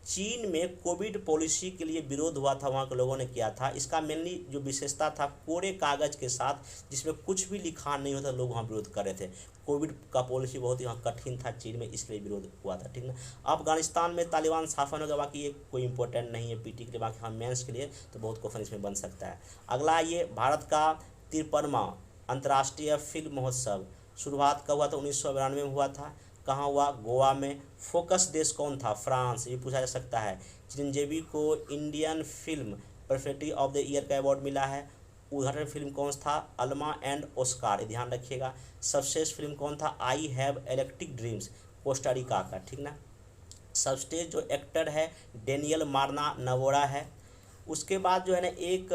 चीन में कोविड पॉलिसी के लिए विरोध हुआ था, वहाँ के लोगों ने किया था। इसका मेनली जो विशेषता था, कोरे कागज़ के साथ जिसमें कुछ भी लिखा नहीं होता, लोग वहाँ विरोध कर रहे थे। कोविड का पॉलिसी बहुत ही वहाँ कठिन था चीन में, इसलिए विरोध हुआ था, ठीक ना। अफगानिस्तान में तालिबान शासन होगा, बाकी ये कोई इंपॉर्टेंट नहीं है पीटी के लिए, बाकी हाँ मेंस के लिए तो बहुत क्वेश्चन इसमें बन सकता है। अगला ये भारत का 53वां अंतर्राष्ट्रीय फिल्म महोत्सव शुरुआत कब हुआ था? 1992 में हुआ था। कहाँ हुआ? गोवा में। फोकस देश कौन था? फ्रांस। ये पूछा जा सकता है। चिरंजीवी को Indian film personality of the year का अवार्ड मिला है। उदाहरण फिल्म कौन सा था? अल्मा एंड ओस्कार, ये ध्यान रखिएगा। सर्वश्रेष्ठ फिल्म कौन था? I have electric dreams, Costa Rica का, ठीक ना। सबस्टेज जो एक्टर है डेनियल मार्ना नवोरा है। उसके बाद जो है ना एक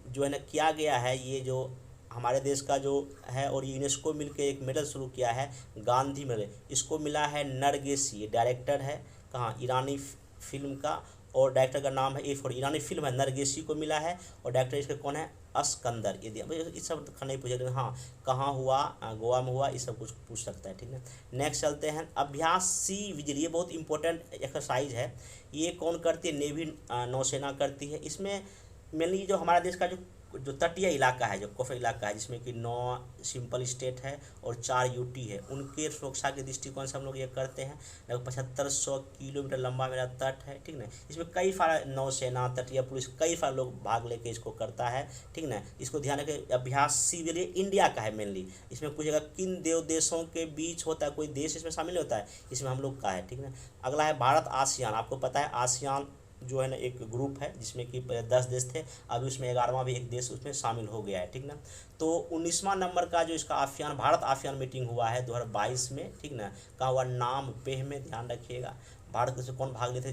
जो है ना किया गया है, ये जो हमारे देश का जो है और यूनेस्को मिलकर एक मेडल शुरू किया है, गांधी मेडल, इसको मिला है नरगेसी। ये डायरेक्टर है कहाँ? ईरानी फिल्म का, और डायरेक्टर का नाम है ईरानी फिल्म है, नरगेसी को मिला है, और डायरेक्टर इसका कौन है? अस्कंदर। ये इस सब नहीं पूछे, लेकिन हाँ कहाँ हुआ? गोवा में हुआ, ये सब कुछ पूछ सकता है, ठीक है। नेक्स्ट चलते हैं, अभ्यास सी विजिल, ये बहुत इंपॉर्टेंट एक्सरसाइज है। ये कौन करती है? नेवी नौसेना करती है। इसमें मेनली जो हमारा देश का जो तटीय इलाका है, जो कोस्टल इलाका है, जिसमें कि 9 सिंपल स्टेट है और 4 यूटी है, उनके सुरक्षा के दृष्टिकोण से हम लोग ये करते हैं। लगभग 7500 किलोमीटर लंबा मेरा तट है, ठीक ना। इसमें कई सारा नौसेना, तटीय पुलिस, कई सारे लोग भाग लेके इसको करता है, ठीक ना। इसको ध्यान रखें, अभ्यास सिविल इंडिया का है मेनली। इसमें पूछेगा किन देशों के बीच होता है, कोई देश इसमें शामिल होता है, इसमें हम लोग का है, ठीक ना। अगला है भारत आसियान। आपको पता है आसियान जो है ना एक ग्रुप है जिसमें कि 10 देश थे, अभी उसमें 11वां भी एक देश उसमें शामिल हो गया है, ठीक ना। तो 19वां नंबर का जो इसका आसियान, भारत आसियान मीटिंग हुआ है 2022 में, ठीक ना। कहाँ हुआ? नाम पेह में, ध्यान रखिएगा। भारत से कौन भाग लिए थे?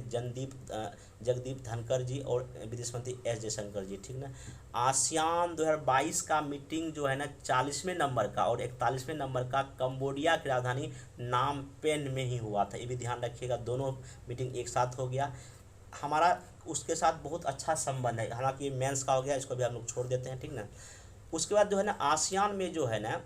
जगदीप धनखड़ जी और विदेश मंत्री एस जयशंकर जी, ठीक ना। आसियान 2022 का मीटिंग जो है ना 40वें नंबर का और 41वें नंबर का कंबोडिया की राजधानी नाम पेन में ही हुआ था। ये भी ध्यान रखिएगा, दोनों मीटिंग एक साथ हो गया। हमारा उसके साथ बहुत अच्छा संबंध है, हालांकि मेंस का हो गया, इसको भी हम लोग छोड़ देते हैं, ठीक ना। उसके बाद जो है ना आसियान में जो है ना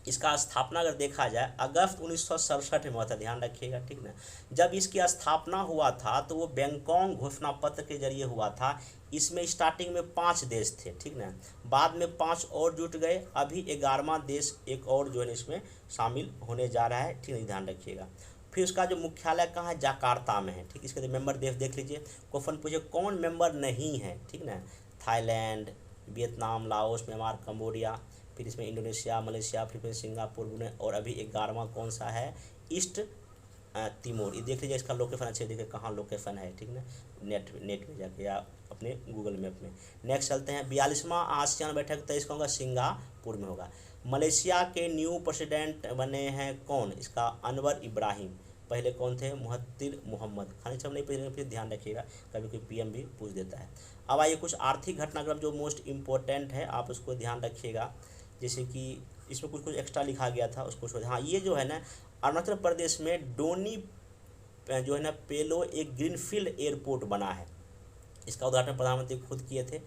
इसका स्थापना अगर देखा जाए अगस्त 1967 में हुआ था, ध्यान रखिएगा, ठीक ना। जब इसकी स्थापना हुआ था तो वो बैंकॉक घोषणा पत्र के जरिए हुआ था। इसमें स्टार्टिंग में 5 देश थे, ठीक ना। बाद में 5 और जुट गए, अभी 11वां देश एक और जो है इसमें शामिल होने जा रहा है, ठीक है, ध्यान रखिएगा। फिर उसका जो मुख्यालय कहाँ है? जकार्ता में है, ठीक। इसके मेंबर देख लीजिए। क्वेश्चन पूछे कौन मेंबर नहीं है, ठीक ना। Thailand, Vietnam, Laos, Myanmar, Cambodia, फिर इसमें Indonesia, Malaysia, Philippines, Singapore, Brunei, और अभी 11वां कौन सा है? East Timor. ये देख लीजिए, इसका लोकेशन अच्छे देखिए कहाँ लोकेशन है, ठीक ना। नेट में जाके या अपने गूगल मैप में। नेक्स्ट चलते हैं, 42वां आसियान बैठक 23 का होगा, सिंगापुर में होगा। मलेशिया के न्यू प्रेसिडेंट बने हैं कौन? इसका अनवर इब्राहिम। पहले कौन थे? मुहत्तिर मोहम्मद। खाली सब नहीं पहले, फिर ध्यान रखिएगा, कभी कोई पीएम भी पूछ देता है। अब आइए कुछ आर्थिक घटनाक्रम जो मोस्ट इम्पोर्टेंट है, आप उसको ध्यान रखिएगा। जैसे कि इसमें कुछ एक्स्ट्रा लिखा गया था, उसको हाँ, ये जो है ना अरुणाचल प्रदेश में डोनी जो है ना पेलो एक ग्रीनफील्ड एयरपोर्ट बना है। इसका उद्घाटन प्रधानमंत्री खुद किए थे।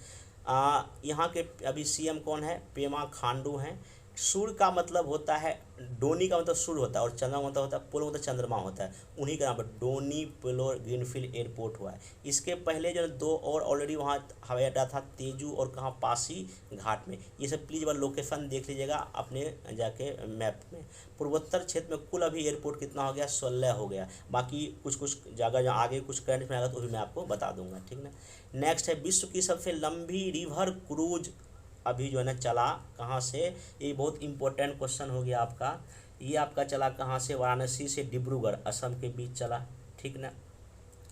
यहाँ के अभी सीएम कौन है? पेमा खांडू हैं। सूर्य का मतलब होता है, डोनी का मतलब सूर्य होता है, और चंद्रमा मतलब होता है, पोलो मतलब चंद्रमा होता है, उन्हीं का नाम पर डोनी पोलो ग्रीनफील्ड एयरपोर्ट हुआ है। इसके पहले जो 2 और ऑलरेडी वहाँ हवाई अड्डा था, तेजू और कहाँ? पासी घाट में। ये सब प्लीज़ बार लोकेशन देख लीजिएगा अपने जाके मैप में। पूर्वोत्तर क्षेत्र में कुल अभी एयरपोर्ट कितना हो गया? 16 हो गया। बाकी कुछ जगह जहाँ आगे कुछ करंट में आएगा तो भी मैं आपको बता दूंगा, ठीक ना। नेक्स्ट है, विश्व की सबसे लंबी रिवर क्रूज अभी जो है ना चला कहाँ से? ये बहुत इंपॉर्टेंट क्वेश्चन हो गया आपका। ये आपका चला कहाँ से? वाराणसी से डिब्रूगढ़ असम के बीच चला, ठीक ना।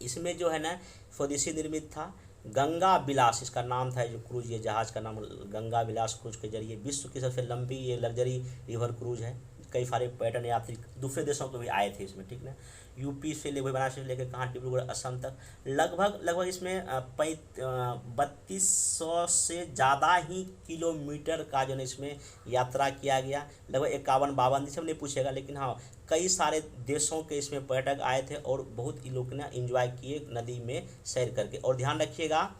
इसमें जो है ना स्वदेशी निर्मित था, गंगा विलास इसका नाम था, जो क्रूज, ये जहाज़ का नाम गंगा विलास क्रूज के जरिए विश्व की सबसे लंबी ये लग्जरी रिवर क्रूज है। कई सारे पर्यटन यात्री दूसरे देशों को भी आए थे इसमें, ठीक ना। यूपी से लेकर बनारस से लेकर कहाँ? डिब्रूगढ़ असम तक। लगभग इसमें 3200 से ज़्यादा ही किलोमीटर का जो है इसमें यात्रा किया गया। लगभग 51-52 सब नहीं पूछेगा, लेकिन हाँ कई सारे देशों के इसमें पर्यटक आए थे और बहुत ही लोग ने एंजॉय किए नदी में सैर करके। और ध्यान रखिएगा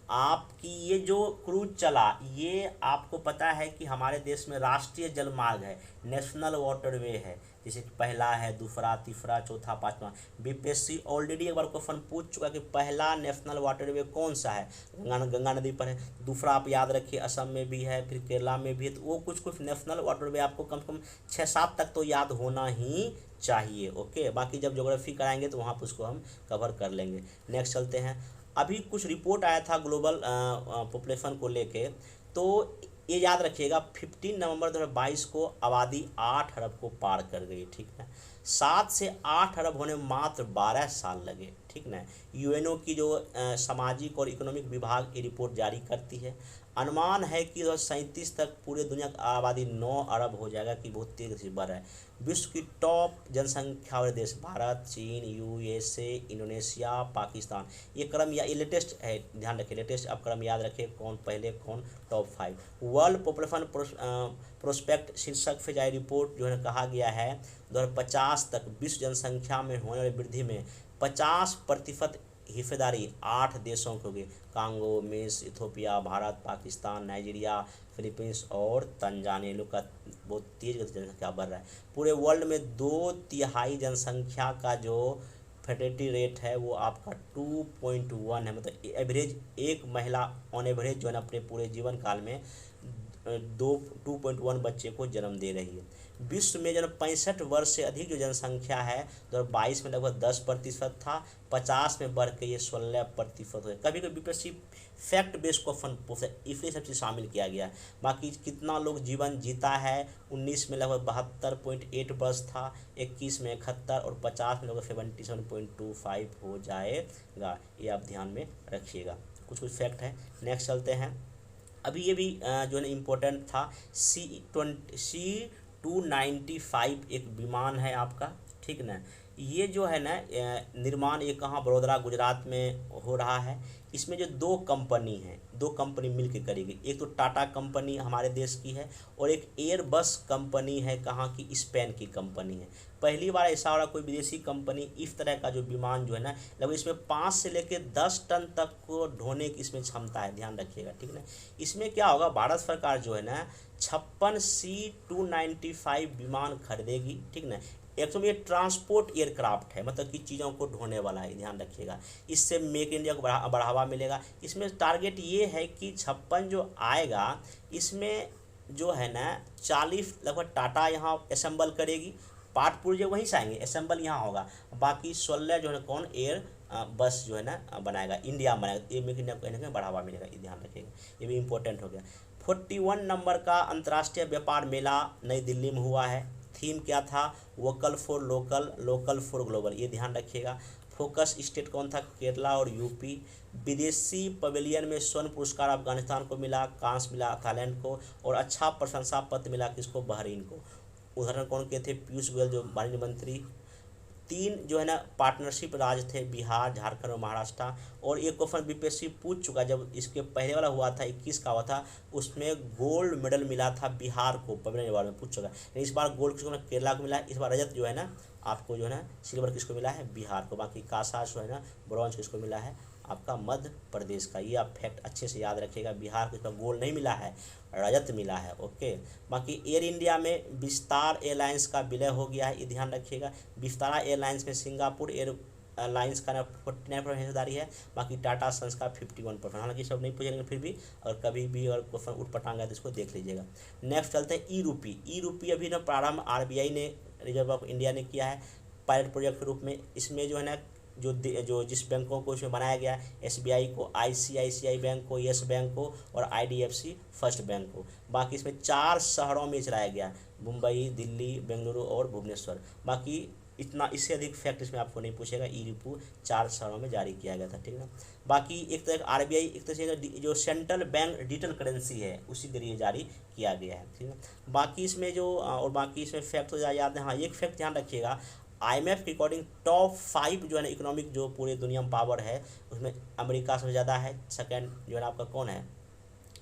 आपकी ये जो क्रूज चला, ये आपको पता है कि हमारे देश में राष्ट्रीय जल मार्ग है, नेशनल वाटरवे है, जैसे कि पहला है, दूसरा, तीसरा, चौथा, पांचवा। बीपीएससी ऑलरेडी एक बार क्वेश्चन पूछ चुका कि पहला नेशनल वाटरवे कौन सा है, गंगा नदी पर है। दूसरा आप याद रखिए असम में भी है, फिर केरला में भी है। तो वो कुछ कुछ नेशनल वाटरवे आपको कम से कम 6-7 तक तो याद होना ही चाहिए। ओके, बाकी जब ज्योग्राफी कराएंगे तो वहाँ पर उसको हम कवर कर लेंगे। नेक्स्ट चलते हैं। अभी कुछ रिपोर्ट आया था ग्लोबल पॉपुलेशन को लेके, तो ये याद रखिएगा 15 नवंबर 2022 को आबादी 8 अरब को पार कर गई। ठीक है, 7 से 8 अरब होने में मात्र 12 साल लगे। ठीक ना, यूएनओ की जो सामाजिक और इकोनॉमिक विभाग ये रिपोर्ट जारी करती है। अनुमान है कि 2037 तक पूरे दुनिया की आबादी 9 अरब हो जाएगा, कि बहुत तेज़ी से बढ़ रहा है। विश्व की टॉप जनसंख्या वाले देश भारत, चीन, यूएसए, इंडोनेशिया, पाकिस्तान। ये क्रम या ये लेटेस्ट है, ध्यान रखिए, लेटेस्ट अब क्रम याद रखिए, कौन पहले कौन टॉप 5। वर्ल्ड पॉपुलेशन प्रोस्पेक्ट शीर्षक से जारी रिपोर्ट जो है कहा गया है 2050 तक विश्व जनसंख्या में होने वाली वृद्धि में 50% हिस्सेदारी 8 देशों की होगी। कांगो, मिस्र, Ethiopia, Bharat, Pakistan, Nigeria, Philippines और तंजानिया। लोग का बहुत तेज गति जनसंख्या बढ़ रहा है। पूरे वर्ल्ड में 2/3 जनसंख्या का जो फर्टिलिटी रेट है वो आपका 2.1 है। मतलब एवरेज एक महिला ऑन एवरेज जो है अपने पूरे जीवन काल में 2.1 बच्चे को जन्म दे रही है। विश्व में जो 65 वर्ष से अधिक जो जनसंख्या है 2022 में लगभग 10% था, 50 में बढ़ के ये 16% हो गया। कभी कभी बीपीएससी फैक्ट बेस्ड क्वेश्चन पूछे, इसलिए सब चीज़ शामिल किया गया है। बाकी कितना लोग जीवन जीता है, 19 में लगभग 72.8 वर्ष था, 21 में 71 और 50 में लगभग 77.25 हो जाएगा। ये आप ध्यान में रखिएगा, कुछ कुछ फैक्ट है। नेक्स्ट चलते हैं। अभी ये भी जो है ना इम्पोर्टेंट था, C-295 एक विमान है आपका। ठीक ना, ये जो है ना निर्माण ये कहाँ, बड़ोदरा गुजरात में हो रहा है। इसमें जो दो कंपनी मिल के करेगी। एक तो टाटा कंपनी हमारे देश की है और एक एयरबस कंपनी है, कहाँ की, स्पेन की कंपनी है। पहली बार ऐसा हो रहा कोई विदेशी कंपनी इस तरह का जो विमान जो है ना, लगभग इसमें 5 से लेकर 10 टन तक को ढोने की इसमें क्षमता है, ध्यान रखिएगा। ठीक ना, इसमें क्या होगा, भारत सरकार जो है ना 56 C-295 विमान खरीदेगी। ठीक ना, एक तो ये ट्रांसपोर्ट एयरक्राफ्ट है, मतलब कि चीज़ों को ढोने वाला है, ध्यान रखिएगा। इससे मेक इंडिया को बढ़ावा मिलेगा। इसमें टारगेट ये है कि 56 जो आएगा इसमें जो है ना 40 लगभग टाटा यहाँ असेंबल करेगी, पार्ट पुर्जे वहीं से आएंगे, असेंबल यहाँ होगा। बाकी 16 जो है कौन एयर बस जो है ना बनाएगा, इंडिया बनाएगा। ये मेक इंडिया को कहीं ना कहीं बढ़ावा मिलेगा, ये ध्यान रखिएगा, ये भी इंपॉर्टेंट हो गया। 41 नंबर का अंतर्राष्ट्रीय व्यापार मेला नई दिल्ली में हुआ है। थीम क्या था, vocal for local, local for global, ये ध्यान रखिएगा। फोकस स्टेट कौन था, केरला और यूपी। विदेशी पवेलियन में स्वर्ण पुरस्कार अफगानिस्तान को मिला, कांस्य मिला थाईलैंड को, और अच्छा प्रशंसा पत्र मिला किसको, बहरीन को। उदाहरण कौन के थे, पीयूष गोयल जो वाणिज्य मंत्री। 3 जो है ना पार्टनरशिप राज्य थे, बिहार, झारखंड और महाराष्ट्र। और एक क्वेश्चन बीपीएससी पूछ चुका, जब इसके पहले वाला हुआ था 21 का हुआ था, उसमें गोल्ड मेडल मिला था बिहार को, पवेलियन अवार्ड में पूछ चुका। इस बार गोल्ड किसको मिला, केरला को मिला। इस बार रजत जो है ना आपको जो है ना सिल्वर किसको मिला है, बिहार को। बाकी कांसा जो है ना ब्रॉन्ज किसको मिला है, आपका मध्य प्रदेश का। ये आप फैक्ट अच्छे से याद रखिएगा, बिहार को इसका गोल्ड नहीं मिला है, रजत मिला है। ओके, बाकी एयर इंडिया में विस्तार एयरलाइंस का विलय हो गया है, ये ध्यान रखिएगा। विस्तारा एयरलाइंस में सिंगापुर एयरलाइंस का 49% हिस्सेदारी है, बाकी टाटा सन्स का 51%। हालांकि सब नहीं पूछेंगे, फिर भी और कभी भी अगर क्वेश्चन उठ पटांगा तो इसको देख लीजिएगा। नेक्स्ट चलते हैं ई रूपी अभी ना प्रारंभ आरबीआई ने, रिजर्व ऑफ इंडिया ने किया है पायलट प्रोजेक्ट के रूप में। इसमें जो है ना जो जिस बैंकों को इसमें बनाया गया, एसबीआई को, आईसीआईसीआई बैंक को, येस बैंक को और आईडीएफसी फर्स्ट बैंक को। बाकी इसमें 4 शहरों में चलाया गया, मुंबई, दिल्ली, बेंगलुरु और भुवनेश्वर। बाकी इतना, इससे अधिक फैक्ट इसमें आपको नहीं पूछेगा। ई रूपी 4 शहरों में जारी किया गया था। ठीक है, बाकी एक तरह आरबीआई एक तरह से जो सेंट्रल बैंक डिजिटल करेंसी है उसी के लिए जारी किया गया है। ठीक है, बाकी इसमें जो और बाकी इसमें फैक्ट तो याद है। हाँ, एक फैक्ट ध्यान रखिएगा, IMF के अकॉर्डिंग टॉप 5 जो है ना इकोनॉमिक जो पूरे दुनिया में पावर है, उसमें अमेरिका सबसे ज़्यादा है। सेकंड जो है ना आपका कौन है,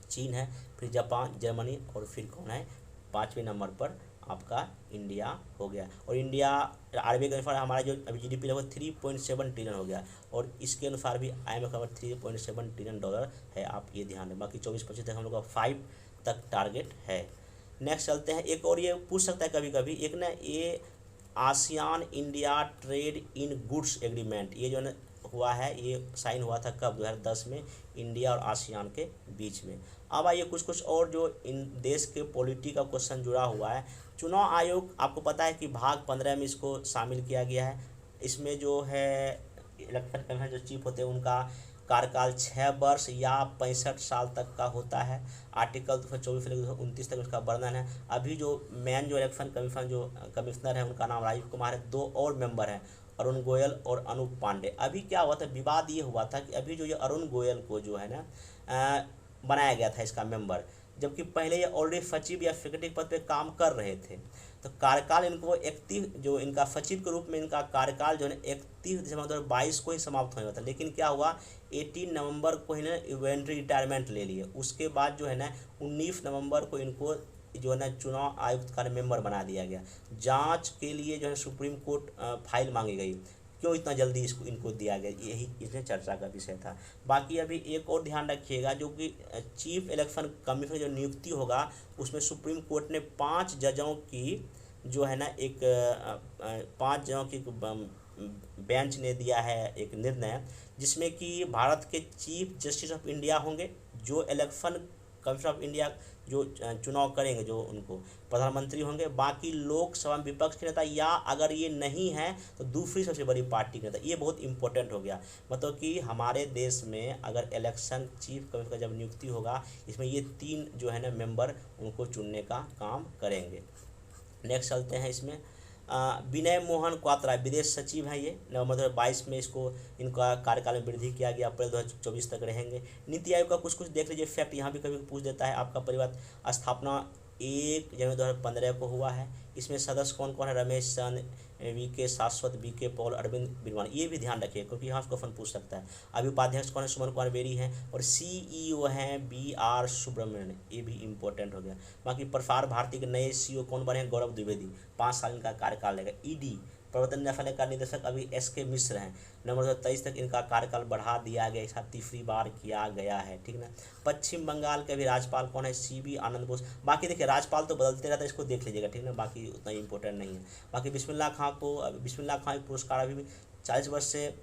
चीन है, फिर जापान, जर्मनी और फिर कौन है 5वें नंबर पर आपका इंडिया हो गया। और इंडिया RBI के अनुसार हमारा जो अभी GDP लगभग 3.7 ट्रिलियन हो गया, और इसके अनुसार भी IMF का 3.7 ट्रिलियन डॉलर है, आप ये ध्यान दें। बाकी 24-25 तक हम लोग का 5 तक टारगेट है। नेक्स्ट चलते हैं, एक और ये पूछ सकता है कभी कभी, एक ना ये ASEAN India trade in goods agreement, ये जो है हुआ है, ये साइन हुआ था कब, 2010 में, इंडिया और आसियान के बीच में। अब आइए कुछ और जो इन देश के पॉलिटी का क्वेश्चन जुड़ा हुआ है। चुनाव आयोग, आपको पता है कि भाग 15 में इसको शामिल किया गया है। इसमें जो है इलेक्शन कमीशन जो चीफ होते हैं उनका कार्यकाल 6 वर्ष या 65 साल तक का होता है। आर्टिकल 224 से 229 तक उसका वर्णन है। अभी जो मेन जो इलेक्शन कमीशन जो कमिश्नर है उनका नाम राजीव कुमार है। 2 और मेंबर हैं, अरुण गोयल और अनूप पांडे। अभी क्या हुआ था, विवाद ये हुआ था कि अभी जो ये अरुण गोयल को जो है ना बनाया गया था इसका मेंबर, जबकि पहले ये ऑलरेडी सचिव या सेक्रेटरी पद पे काम कर रहे थे। तो कार्यकाल इनको 31 जो इनका सचिव के रूप में इनका कार्यकाल जो है 31 दिसंबर 2022 को ही समाप्त होने वाला था। लेकिन क्या हुआ, 18 नवंबर को ही ना वॉलंटरी रिटायरमेंट ले लिए। उसके बाद जो है ना 19 नवंबर को इनको जो है ना चुनाव आयुक्त का मेंबर बना दिया गया। जांच के लिए जो है सुप्रीम कोर्ट फाइल मांगी गई, क्यों इतना जल्दी इनको दिया गया, यही इसमें चर्चा का विषय था। बाकी अभी एक और ध्यान रखिएगा, जो कि चीफ इलेक्शन कमीशन जो नियुक्ति होगा उसमें सुप्रीम कोर्ट ने 5 जजों की जो है ना एक 5 जजों की बेंच ने दिया है एक निर्णय, जिसमें कि भारत के चीफ जस्टिस ऑफ इंडिया होंगे, जो इलेक्शन कमीशन ऑफ इंडिया जो चुनाव करेंगे, जो उनको प्रधानमंत्री होंगे, बाकी लोकसभा में विपक्ष के नेता, या अगर ये नहीं है तो दूसरी सबसे बड़ी पार्टी के नेता। ये बहुत इंपॉर्टेंट हो गया, मतलब कि हमारे देश में अगर इलेक्शन चीफ कमिश्नर का जब नियुक्ति होगा, इसमें ये 3 जो है ना मेंबर उनको चुनने का काम करेंगे। नेक्स्ट चलते हैं, इसमें विनय मोहन क्वात्रा विदेश सचिव हैं। ये नवंबर 2022 में इसको इनका कार्यकाल में वृद्धि किया गया, अप्रैल 2024 तक रहेंगे। नीति आयोग का कुछ देख लीजिए फैक्ट, यहाँ भी कभी पूछ देता है। आपका परिवार स्थापना 1 जनवरी 2015 को हुआ है। इसमें सदस्य कौन कौन है, रमेश चंद, VK शाश्वत, BK पॉल, अरविंद बिरवान, ये भी ध्यान रखिए क्योंकि यहाँ क्वेश्चन पूछ सकता है। अभी उपाध्यक्ष कौन है, सुमन कुमार बेरी हैं, और CEO हैं BR सुब्रमण्यन, ये भी इंपॉर्टेंट हो गया। बाकी प्रसार भारती के नए CEO कौन बने हैं, गौरव द्विवेदी, 5 साल इनका कार्यकाल रहेगा। ED प्रवर्तन न्यायालय का निदेशक अभी SK मिश्र हैं, नवंबर 2023 तक इनका कार्यकाल बढ़ा दिया गया, इसका 3री बार किया गया है, ठीक ना। पश्चिम बंगाल के भी राज्यपाल कौन है, CB आनंद बोस। बाकी देखिए राजपाल तो बदलते रहता है, इसको देख लीजिएगा, ठीक ना, बाकी उतना इंपॉर्टेंट नहीं है। बाकी बिस्मिल्लाह खां पुरस्कार अभी भी 40 वर्ष से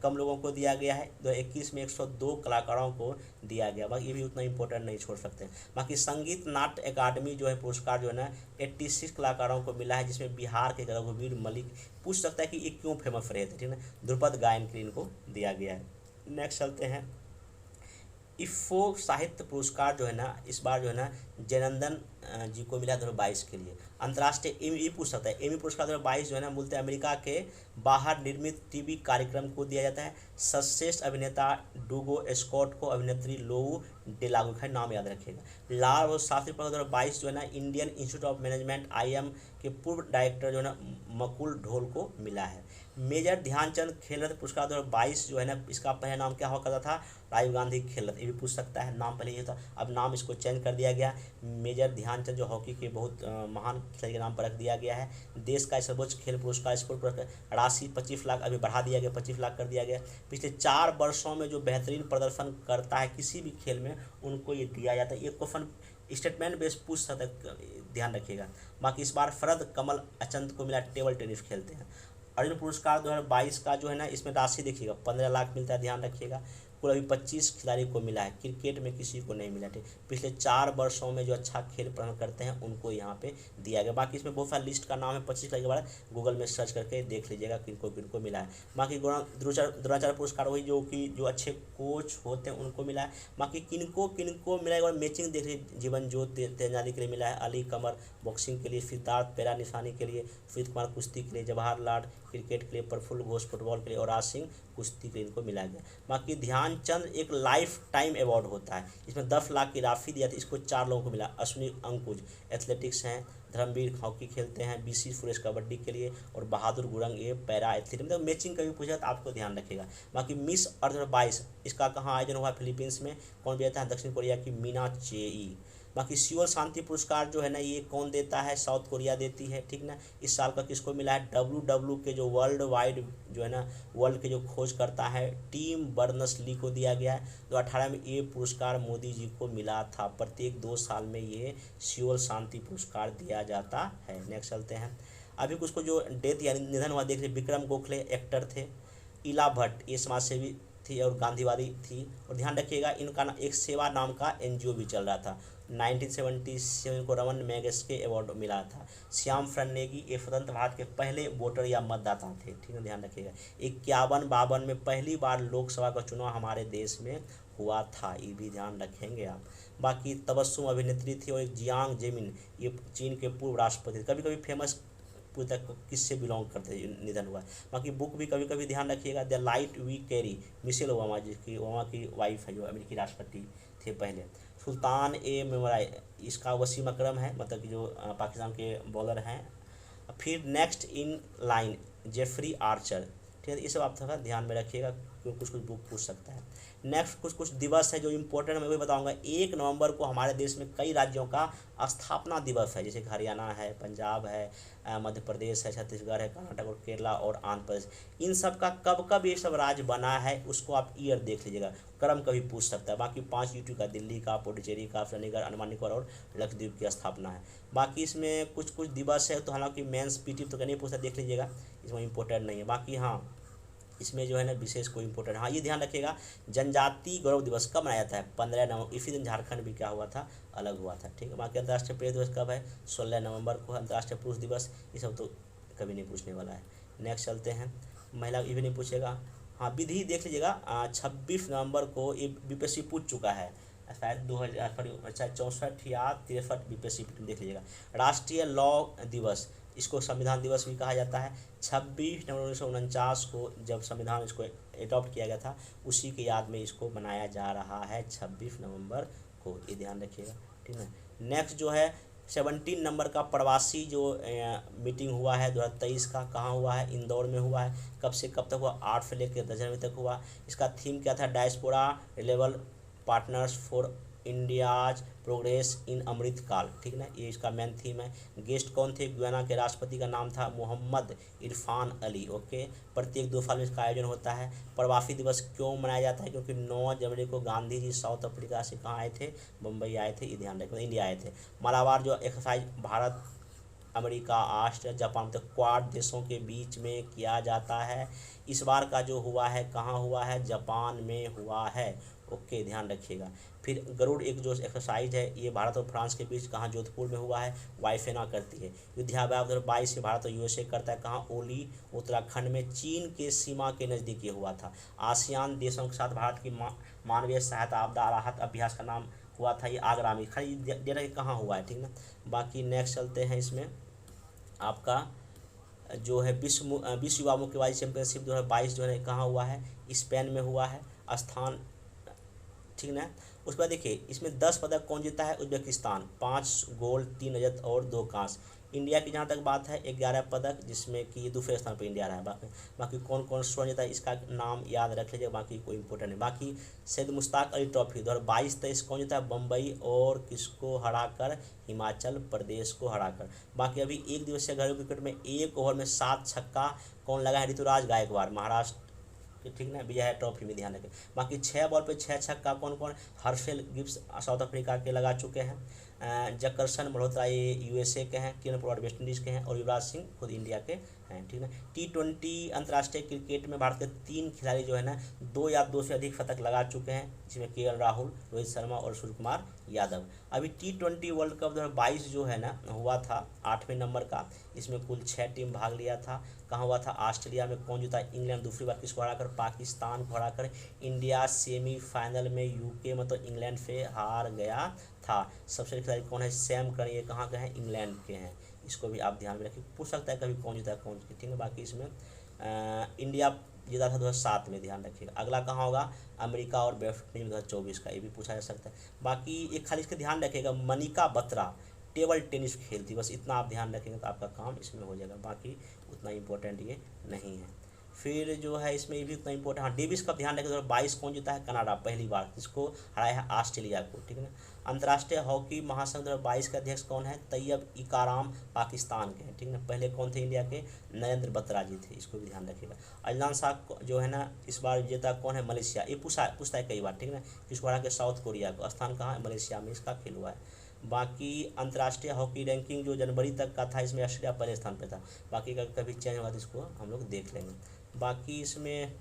कम लोगों को दिया गया है। 2021 में 102 कलाकारों को दिया गया, बाकी ये भी उतना इंपॉर्टेंट नहीं छोड़ सकते। बाकी संगीत नाट्य अकादमी जो है पुरस्कार जो है ना 86 कलाकारों को मिला है, जिसमें बिहार के रघुवीर मलिक। पूछ सकता है कि ये क्यों फेमस रहे थे, ठीक है, ध्रुपद गायन के लिए इनको दिया गया है। नेक्स्ट चलते हैं, इफ़ो साहित्य पुरस्कार जो है ना इस बार जो है ना जयनंदन जी को मिला 2022 के लिए। अंतर्राष्ट्रीय एमी पूछ सकता है, एमी पुरस्कार 2022 जो है ना मूलतः अमेरिका के बाहर निर्मित टीवी कार्यक्रम को दिया जाता है। सर्वश्रेष्ठ अभिनेता डूगो स्कॉट को अभिनेत्री लोऊ डेलागो का नाम याद रखिएगा। लाल और शास्त्री पुरस्कार 2022 जो है ना Indian institute of management IIM के पूर्व डायरेक्टर जो है ना मकुल ढोल को मिला है। मेजर ध्यानचंद खेल रत्न पुरस्कार 2022 जो है ना इसका पहला नाम क्या हुआ करता था, राजीव गांधी खेल रत्न, ये भी पूछ सकता है। नाम पहले ये था, अब नाम इसको चेंज कर दिया गया। मेजर ध्यानचंद जो हॉकी के बहुत महान खिलाड़ी के नाम पर रख दिया गया है। देश का सर्वोच्च खेल पुरस्कार स्पोर्ट पुरस्कार राशि 25 लाख अभी बढ़ा दिया गया, 25 लाख कर दिया गया। पिछले 4 वर्षों में जो बेहतरीन प्रदर्शन करता है किसी भी खेल में उनको ये दिया जाता है। ये क्वेश्चन स्टेटमेंट बेस पूछ सकता है, ध्यान रखिएगा। बाकी इस बार शरद कमल अचंत को मिला, टेबल टेनिस खेलते हैं। अर्जुन पुरस्कार 2022 का जो है ना इसमें राशि देखिएगा 15 लाख मिलता है, ध्यान रखिएगा। कुल अभी 25 खिलाड़ी को मिला है, क्रिकेट में किसी को नहीं मिला। पिछले 4 वर्षों में जो अच्छा खेल प्रदर्शन करते हैं उनको यहाँ पे दिया गया। बाकी इसमें बहुत सारा लिस्ट का नाम है, 25 खिलाड़ी के बारे में गूगल में सर्च करके देख लीजिएगा किनको किनको मिला है। बाकी द्रोणाचार्य पुरस्कार वही जो अच्छे कोच होते हैं उनको मिला है। बाकी किनको किनको मिला है मैचिंग देख लीजिए, जीवन ज्योति तेजानी के लिए मिला है, अली कमर बॉक्सिंग के लिए, सिद्धार्थ पैरा निशानी के लिए, सुजीत कुमार कुश्ती के लिए, जवाहरलाल क्रिकेट के लिए, प्रफुल्ल घोष फुटबॉल के लिए और राज सिंह कुश्ती के लिए इनको मिला गया। बाकी ध्यानचंद एक लाइफ टाइम अवार्ड होता है, इसमें 10 लाख की राशि दिया था, इसको 4 लोगों को मिला। अश्विनी अंकुज एथलेटिक्स हैं, धर्मवीर हॉकी खेलते हैं, BC सुरेश कबड्डी के लिए और बहादुर गुरंग ये पैरा एथलीट, मतलब मैचिंग कभी पूछा तो आपको ध्यान रखिएगा। बाकी मिस अर्थ 2022 इसका कहाँ आयोजन हुआ, फिलीपींस में। कौन भी आता है, दक्षिण कोरिया की मीना चेई। बाकी सियोल शांति पुरस्कार जो है ना ये कौन देता है, साउथ कोरिया देती है, ठीक ना। इस साल का किसको मिला है, WW के जो वर्ल्ड वाइड जो है ना वर्ल्ड के जो खोज करता है टिम बर्नर्स ली को दिया गया है। 2018 में ये पुरस्कार मोदी जी को मिला था। प्रत्येक 2 साल में ये सियोल शांति पुरस्कार दिया जाता है। नेक्स्ट चलते हैं। अभी कुछ को जो डेथ यानी निधन हुआ देख रहे, विक्रम गोखले एक्टर थे, इला भट्ट ये समाजसेवी थी और गांधीवादी थी। और ध्यान रखिएगा इनका एक सेवा नाम का NGO भी चल रहा था। 1977 को रमन मैगेस्के अवार्ड मिला था। श्याम फडनेगी ये स्वतंत्र भारत के पहले वोटर या मतदाता थे, ठीक है, ध्यान रखिएगा। 51-52 में पहली बार लोकसभा का चुनाव हमारे देश में हुआ था, ये भी ध्यान रखेंगे आप। बाकी तबस्सुम अभिनेत्री थी और एक जियांग जेमिन ये चीन के पूर्व राष्ट्रपति। कभी कभी फेमस तक किससे बिलोंग करते निधन हुआ है। बाकी बुक भी कभी कभी ध्यान रखिएगा, the light we carry, Michelle Obama जिसकी ओबामा की वाइफ है जो अमेरिकी राष्ट्रपति थे पहले। सुल्तान ए मेमोराई इसका वसीम अकरम है, मतलब कि जो पाकिस्तान के बॉलर हैं। फिर next in line Jeffrey Archer, ठीक है, ये सब आप थोड़ा ध्यान में रखिएगा क्योंकि कुछ बुक पूछ सकता है। नेक्स्ट कुछ दिवस है जो इम्पोर्टेंट मैं वही बताऊंगा। 1 नवंबर को हमारे देश में कई राज्यों का स्थापना दिवस है, जैसे हरियाणा है, पंजाब है, मध्य प्रदेश है, छत्तीसगढ़ है, कर्नाटक और केरला और आंध्र प्रदेश। इन सब का कब कब ये सब राज्य बना है उसको आप ईयर देख लीजिएगा, क्रम कभी पूछ सकता है। बाकी 5 यूटी का दिल्ली का, पुडुचेरी का, चंडीगढ़, अंडमान निकोबार और लक्षद्वीप की स्थापना है। बाकी इसमें कुछ दिवस है तो हालांकि मेंस पीटी तो नहीं पूछता, देख लीजिएगा, इसमें इंपॉर्टेंट नहीं है। बाकी हाँ इसमें जो है ना विशेष कोई इंपॉर्टेंट, हाँ ये ध्यान रखिएगा जनजाति गौरव दिवस कब मनाया जाता है, 15 नवंबर। इसी दिन झारखंड भी क्या हुआ था, अलग हुआ था, ठीक है। बाकी अंतर्राष्ट्रीय प्रेस दिवस कब है, 16 नवंबर को। अंतर्राष्ट्रीय पुरुष दिवस ये सब तो कभी नहीं पूछने वाला है। नेक्स्ट चलते हैं, महिला ये भी नहीं पूछेगा। हाँ विधि देख लीजिएगा, 26 नवंबर को ये BPSC पूछ चुका है शायद 2064 या 63 BPSC देख लीजिएगा। राष्ट्रीय लॉ दिवस, इसको संविधान दिवस भी कहा जाता है। 26 नवंबर 1949 को जब संविधान इसको एडॉप्ट किया गया था उसी की याद में इसको मनाया जा रहा है 26 नवंबर को, ये ध्यान रखिएगा, ठीक है। नेक्स्ट जो है 17 नंबर का प्रवासी जो मीटिंग हुआ है 2023 का, कहाँ हुआ है, इंदौर में हुआ है। कब से कब तक हुआ, 8 से लेकर 10 जनवरी तक हुआ। इसका थीम क्या था, डायस्पोरा रिलेवल partners for India's progress in Amritkaal, ठीक ना, ये इसका मेन थीम है। गेस्ट कौन थे, गुयाना के राष्ट्रपति का नाम था मोहम्मद इरफान अली, ओके। प्रत्येक 2 साल में इसका आयोजन होता है। प्रवासी दिवस क्यों मनाया जाता है, क्योंकि 9 जनवरी को गांधी जी साउथ अफ्रीका से कहाँ आए थे, मुंबई आए थे, ये ध्यान रखें, इंडिया आए थे। मालाबार जो exercise Bharat, America, Australia, Japan तक क्वाड देशों के बीच में किया जाता है। इस बार का जो हुआ है कहाँ हुआ है, जापान में हुआ है, ओके, ध्यान रखिएगा। फिर गरुड़ एक जो एक्सरसाइज है ये भारत और फ्रांस के बीच कहाँ, जोधपुर में हुआ है, वायुसेना करती है। युद्धाभ्यास 2022 से भारत और USA करता है, कहाँ, ओली उत्तराखंड में, चीन के सीमा के नज़दीक ये हुआ था। आसियान देशों के साथ भारत की मानवीय सहायता आपदा राहत अभ्यास का नाम हुआ था, ये आगरा में, खाली दे रहे कहाँ हुआ है, ठीक ना। बाकी नेक्स्ट चलते हैं, इसमें आपका जो है विश्व युवा मुक्केबाजी चैंपियनशिप 2022 जो है कहाँ हुआ है, स्पेन में हुआ है, स्थान, ठीक ना। उसके बाद देखिए इसमें 10 पदक कौन जीता है, उज्बेकिस्तान, 5 गोल्ड, 3 रजत और 2 कांस्य। इंडिया की जहाँ तक बात है 11 पदक, जिसमें कि दूसरे स्थान पर इंडिया रहा है। बाकी कौन कौन स्वर्ण जीता है इसका नाम याद रख लीजिए, बाकी कोई इंपॉर्टेंट नहीं। बाकी सैयद मुश्ताक अली ट्रॉफी 2022-23 कौन जीता है, बम्बई और किसको हराकर, हिमाचल प्रदेश को हराकर। बाकी अभी 1 दिवसीय घरेलू क्रिकेट में 1 ओवर में 7 छक्का कौन लगा है, ऋतुराज गायकवाड़, महाराष्ट्र, ठीक ना, विजय ट्रॉफी में, ध्यान रखें। बाकी 6 बॉल पे 6 छक्का कौन कौन, हर्षेल गिब्स साउथ अफ्रीका के लगा चुके हैं, जकरसन मल्होत्रा ये USA के हैं, किरण पोलार्ड वेस्ट इंडीज़ के हैं और युवराज सिंह खुद इंडिया के हैं, ठीक है। T20 अंतर्राष्ट्रीय क्रिकेट में भारत के 3 खिलाड़ी जो है ना 2 या 2 से अधिक शतक लगा चुके हैं, जिसमें KL राहुल, रोहित शर्मा और सूर्य कुमार यादव। अभी T20 वर्ल्ड कप 2022 जो है ना हुआ था 8वें नंबर का, इसमें कुल 6 टीम भाग लिया था। कहाँ हुआ था, ऑस्ट्रेलिया में। कौन जीता, इंग्लैंड दूसरी बार किसको हराकर, पाकिस्तान को हराकर। इंडिया सेमीफाइनल में UK मतलब इंग्लैंड से हार गया था। सबसे खिलाड़ी कौन है, सैम करन, ये कहाँ के हैं, इंग्लैंड के हैं। इसको भी आप ध्यान में रखिए, पूछ सकता है कभी कौन जीता है कौन, ठीक है। बाकी इसमें इंडिया जीता था 2007 में, ध्यान रखिएगा। अगला कहाँ होगा, अमेरिका और वेस्ट इंडीज 2024 का, ये भी पूछा जा सकता है। बाकी एक खाली इसका ध्यान रखिएगा, मनिका बत्रा टेबल टेनिस खेलती, बस इतना आप ध्यान रखेंगे तो आपका काम इसमें हो जाएगा, बाकी उतना इम्पोर्टेंट ये नहीं है। फिर जो है इसमें ये भी इतना इंपॉर्टेंट, हाँ डेविस का ध्यान रखें 2022 कौन जीता है, कनाडा पहली बार, इसको हराया है ऑस्ट्रेलिया को, ठीक है ना। अंतर्राष्ट्रीय हॉकी महासंघ 2022 के अध्यक्ष कौन है, तैयब इकाराम पाकिस्तान के हैं, ठीक है ना। पहले कौन थे इंडिया के, नरेंद्र बत्रा जी थे, इसको भी ध्यान रखिएगा। अजलान शाह जो है ना इस बार विजेता कौन है, मलेशिया, ये पूछता है कई बार, ठीक है ना। किसको हरा के, साउथ कोरिया को, स्थान कहाँ है, मलेशिया में इसका खेल हुआ है। बाकी अंतर्राष्ट्रीय हॉकी रैंकिंग जो जनवरी तक का था इसमें ऑस्ट्रेलिया पहले स्थान पे था, बाकी का कभी चेंज होगा तो इसको हम लोग देख लेंगे। बाकी इसमें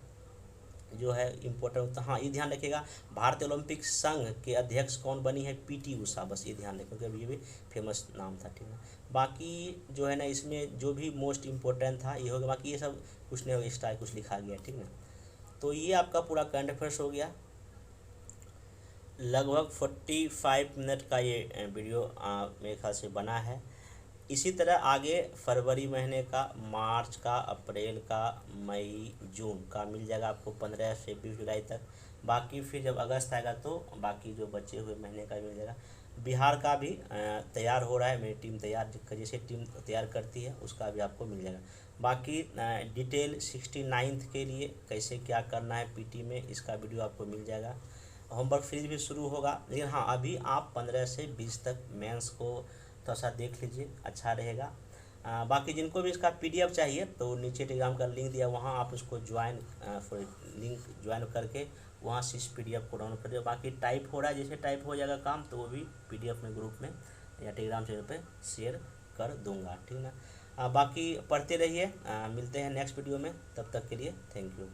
जो है इम्पोर्टेंट, हाँ ये ध्यान रखिएगा, भारतीय ओलंपिक संघ के अध्यक्ष कौन बनी है, पीटी उषा, बस ये ध्यान रखें क्योंकि ये भी फेमस नाम था, ठीक है। बाकी जो है ना इसमें जो भी मोस्ट इम्पोर्टेंट था ये हो गया, बाकी ये सब कुछ नहीं होगा, एक्स्ट्रा कुछ लिखा गया, ठीक है। तो ये आपका पूरा करंट अफेयर्स हो गया। लगभग 45 मिनट का ये वीडियो मेरे ख्याल से बना है। इसी तरह आगे फरवरी महीने का, मार्च का, अप्रैल का, मई, जून का मिल जाएगा आपको 15 से 20 जुलाई तक। बाकी फिर जब अगस्त आएगा तो बाकी जो बचे हुए महीने का मिल जाएगा। बिहार का भी तैयार हो रहा है, मेरी टीम तैयार, जैसे टीम तैयार करती है उसका भी आपको मिल जाएगा। बाकी डिटेल 69th के लिए कैसे क्या करना है पीटी में, इसका वीडियो आपको मिल जाएगा। होमवर्क फ्री भी शुरू होगा, लेकिन हाँ अभी आप 15 से 20 तक मेंस को थोड़ा सा देख लीजिए, अच्छा रहेगा। बाकी जिनको भी इसका पीडीएफ चाहिए तो नीचे टेलीग्राम का लिंक दिया, वहाँ आप उसको लिंक ज्वाइन करके वहाँ से इस पीडीएफ को डाउनलोड कर दिए। बाकी टाइप हो रहा है, जैसे टाइप हो जाएगा काम तो वो भी पीडीएफ में ग्रुप में या टेलीग्राम चैनल पे शेयर कर दूंगा, ठीक है ना। बाकी पढ़ते रहिए, मिलते हैं नेक्स्ट वीडियो में, तब तक के लिए थैंक यू।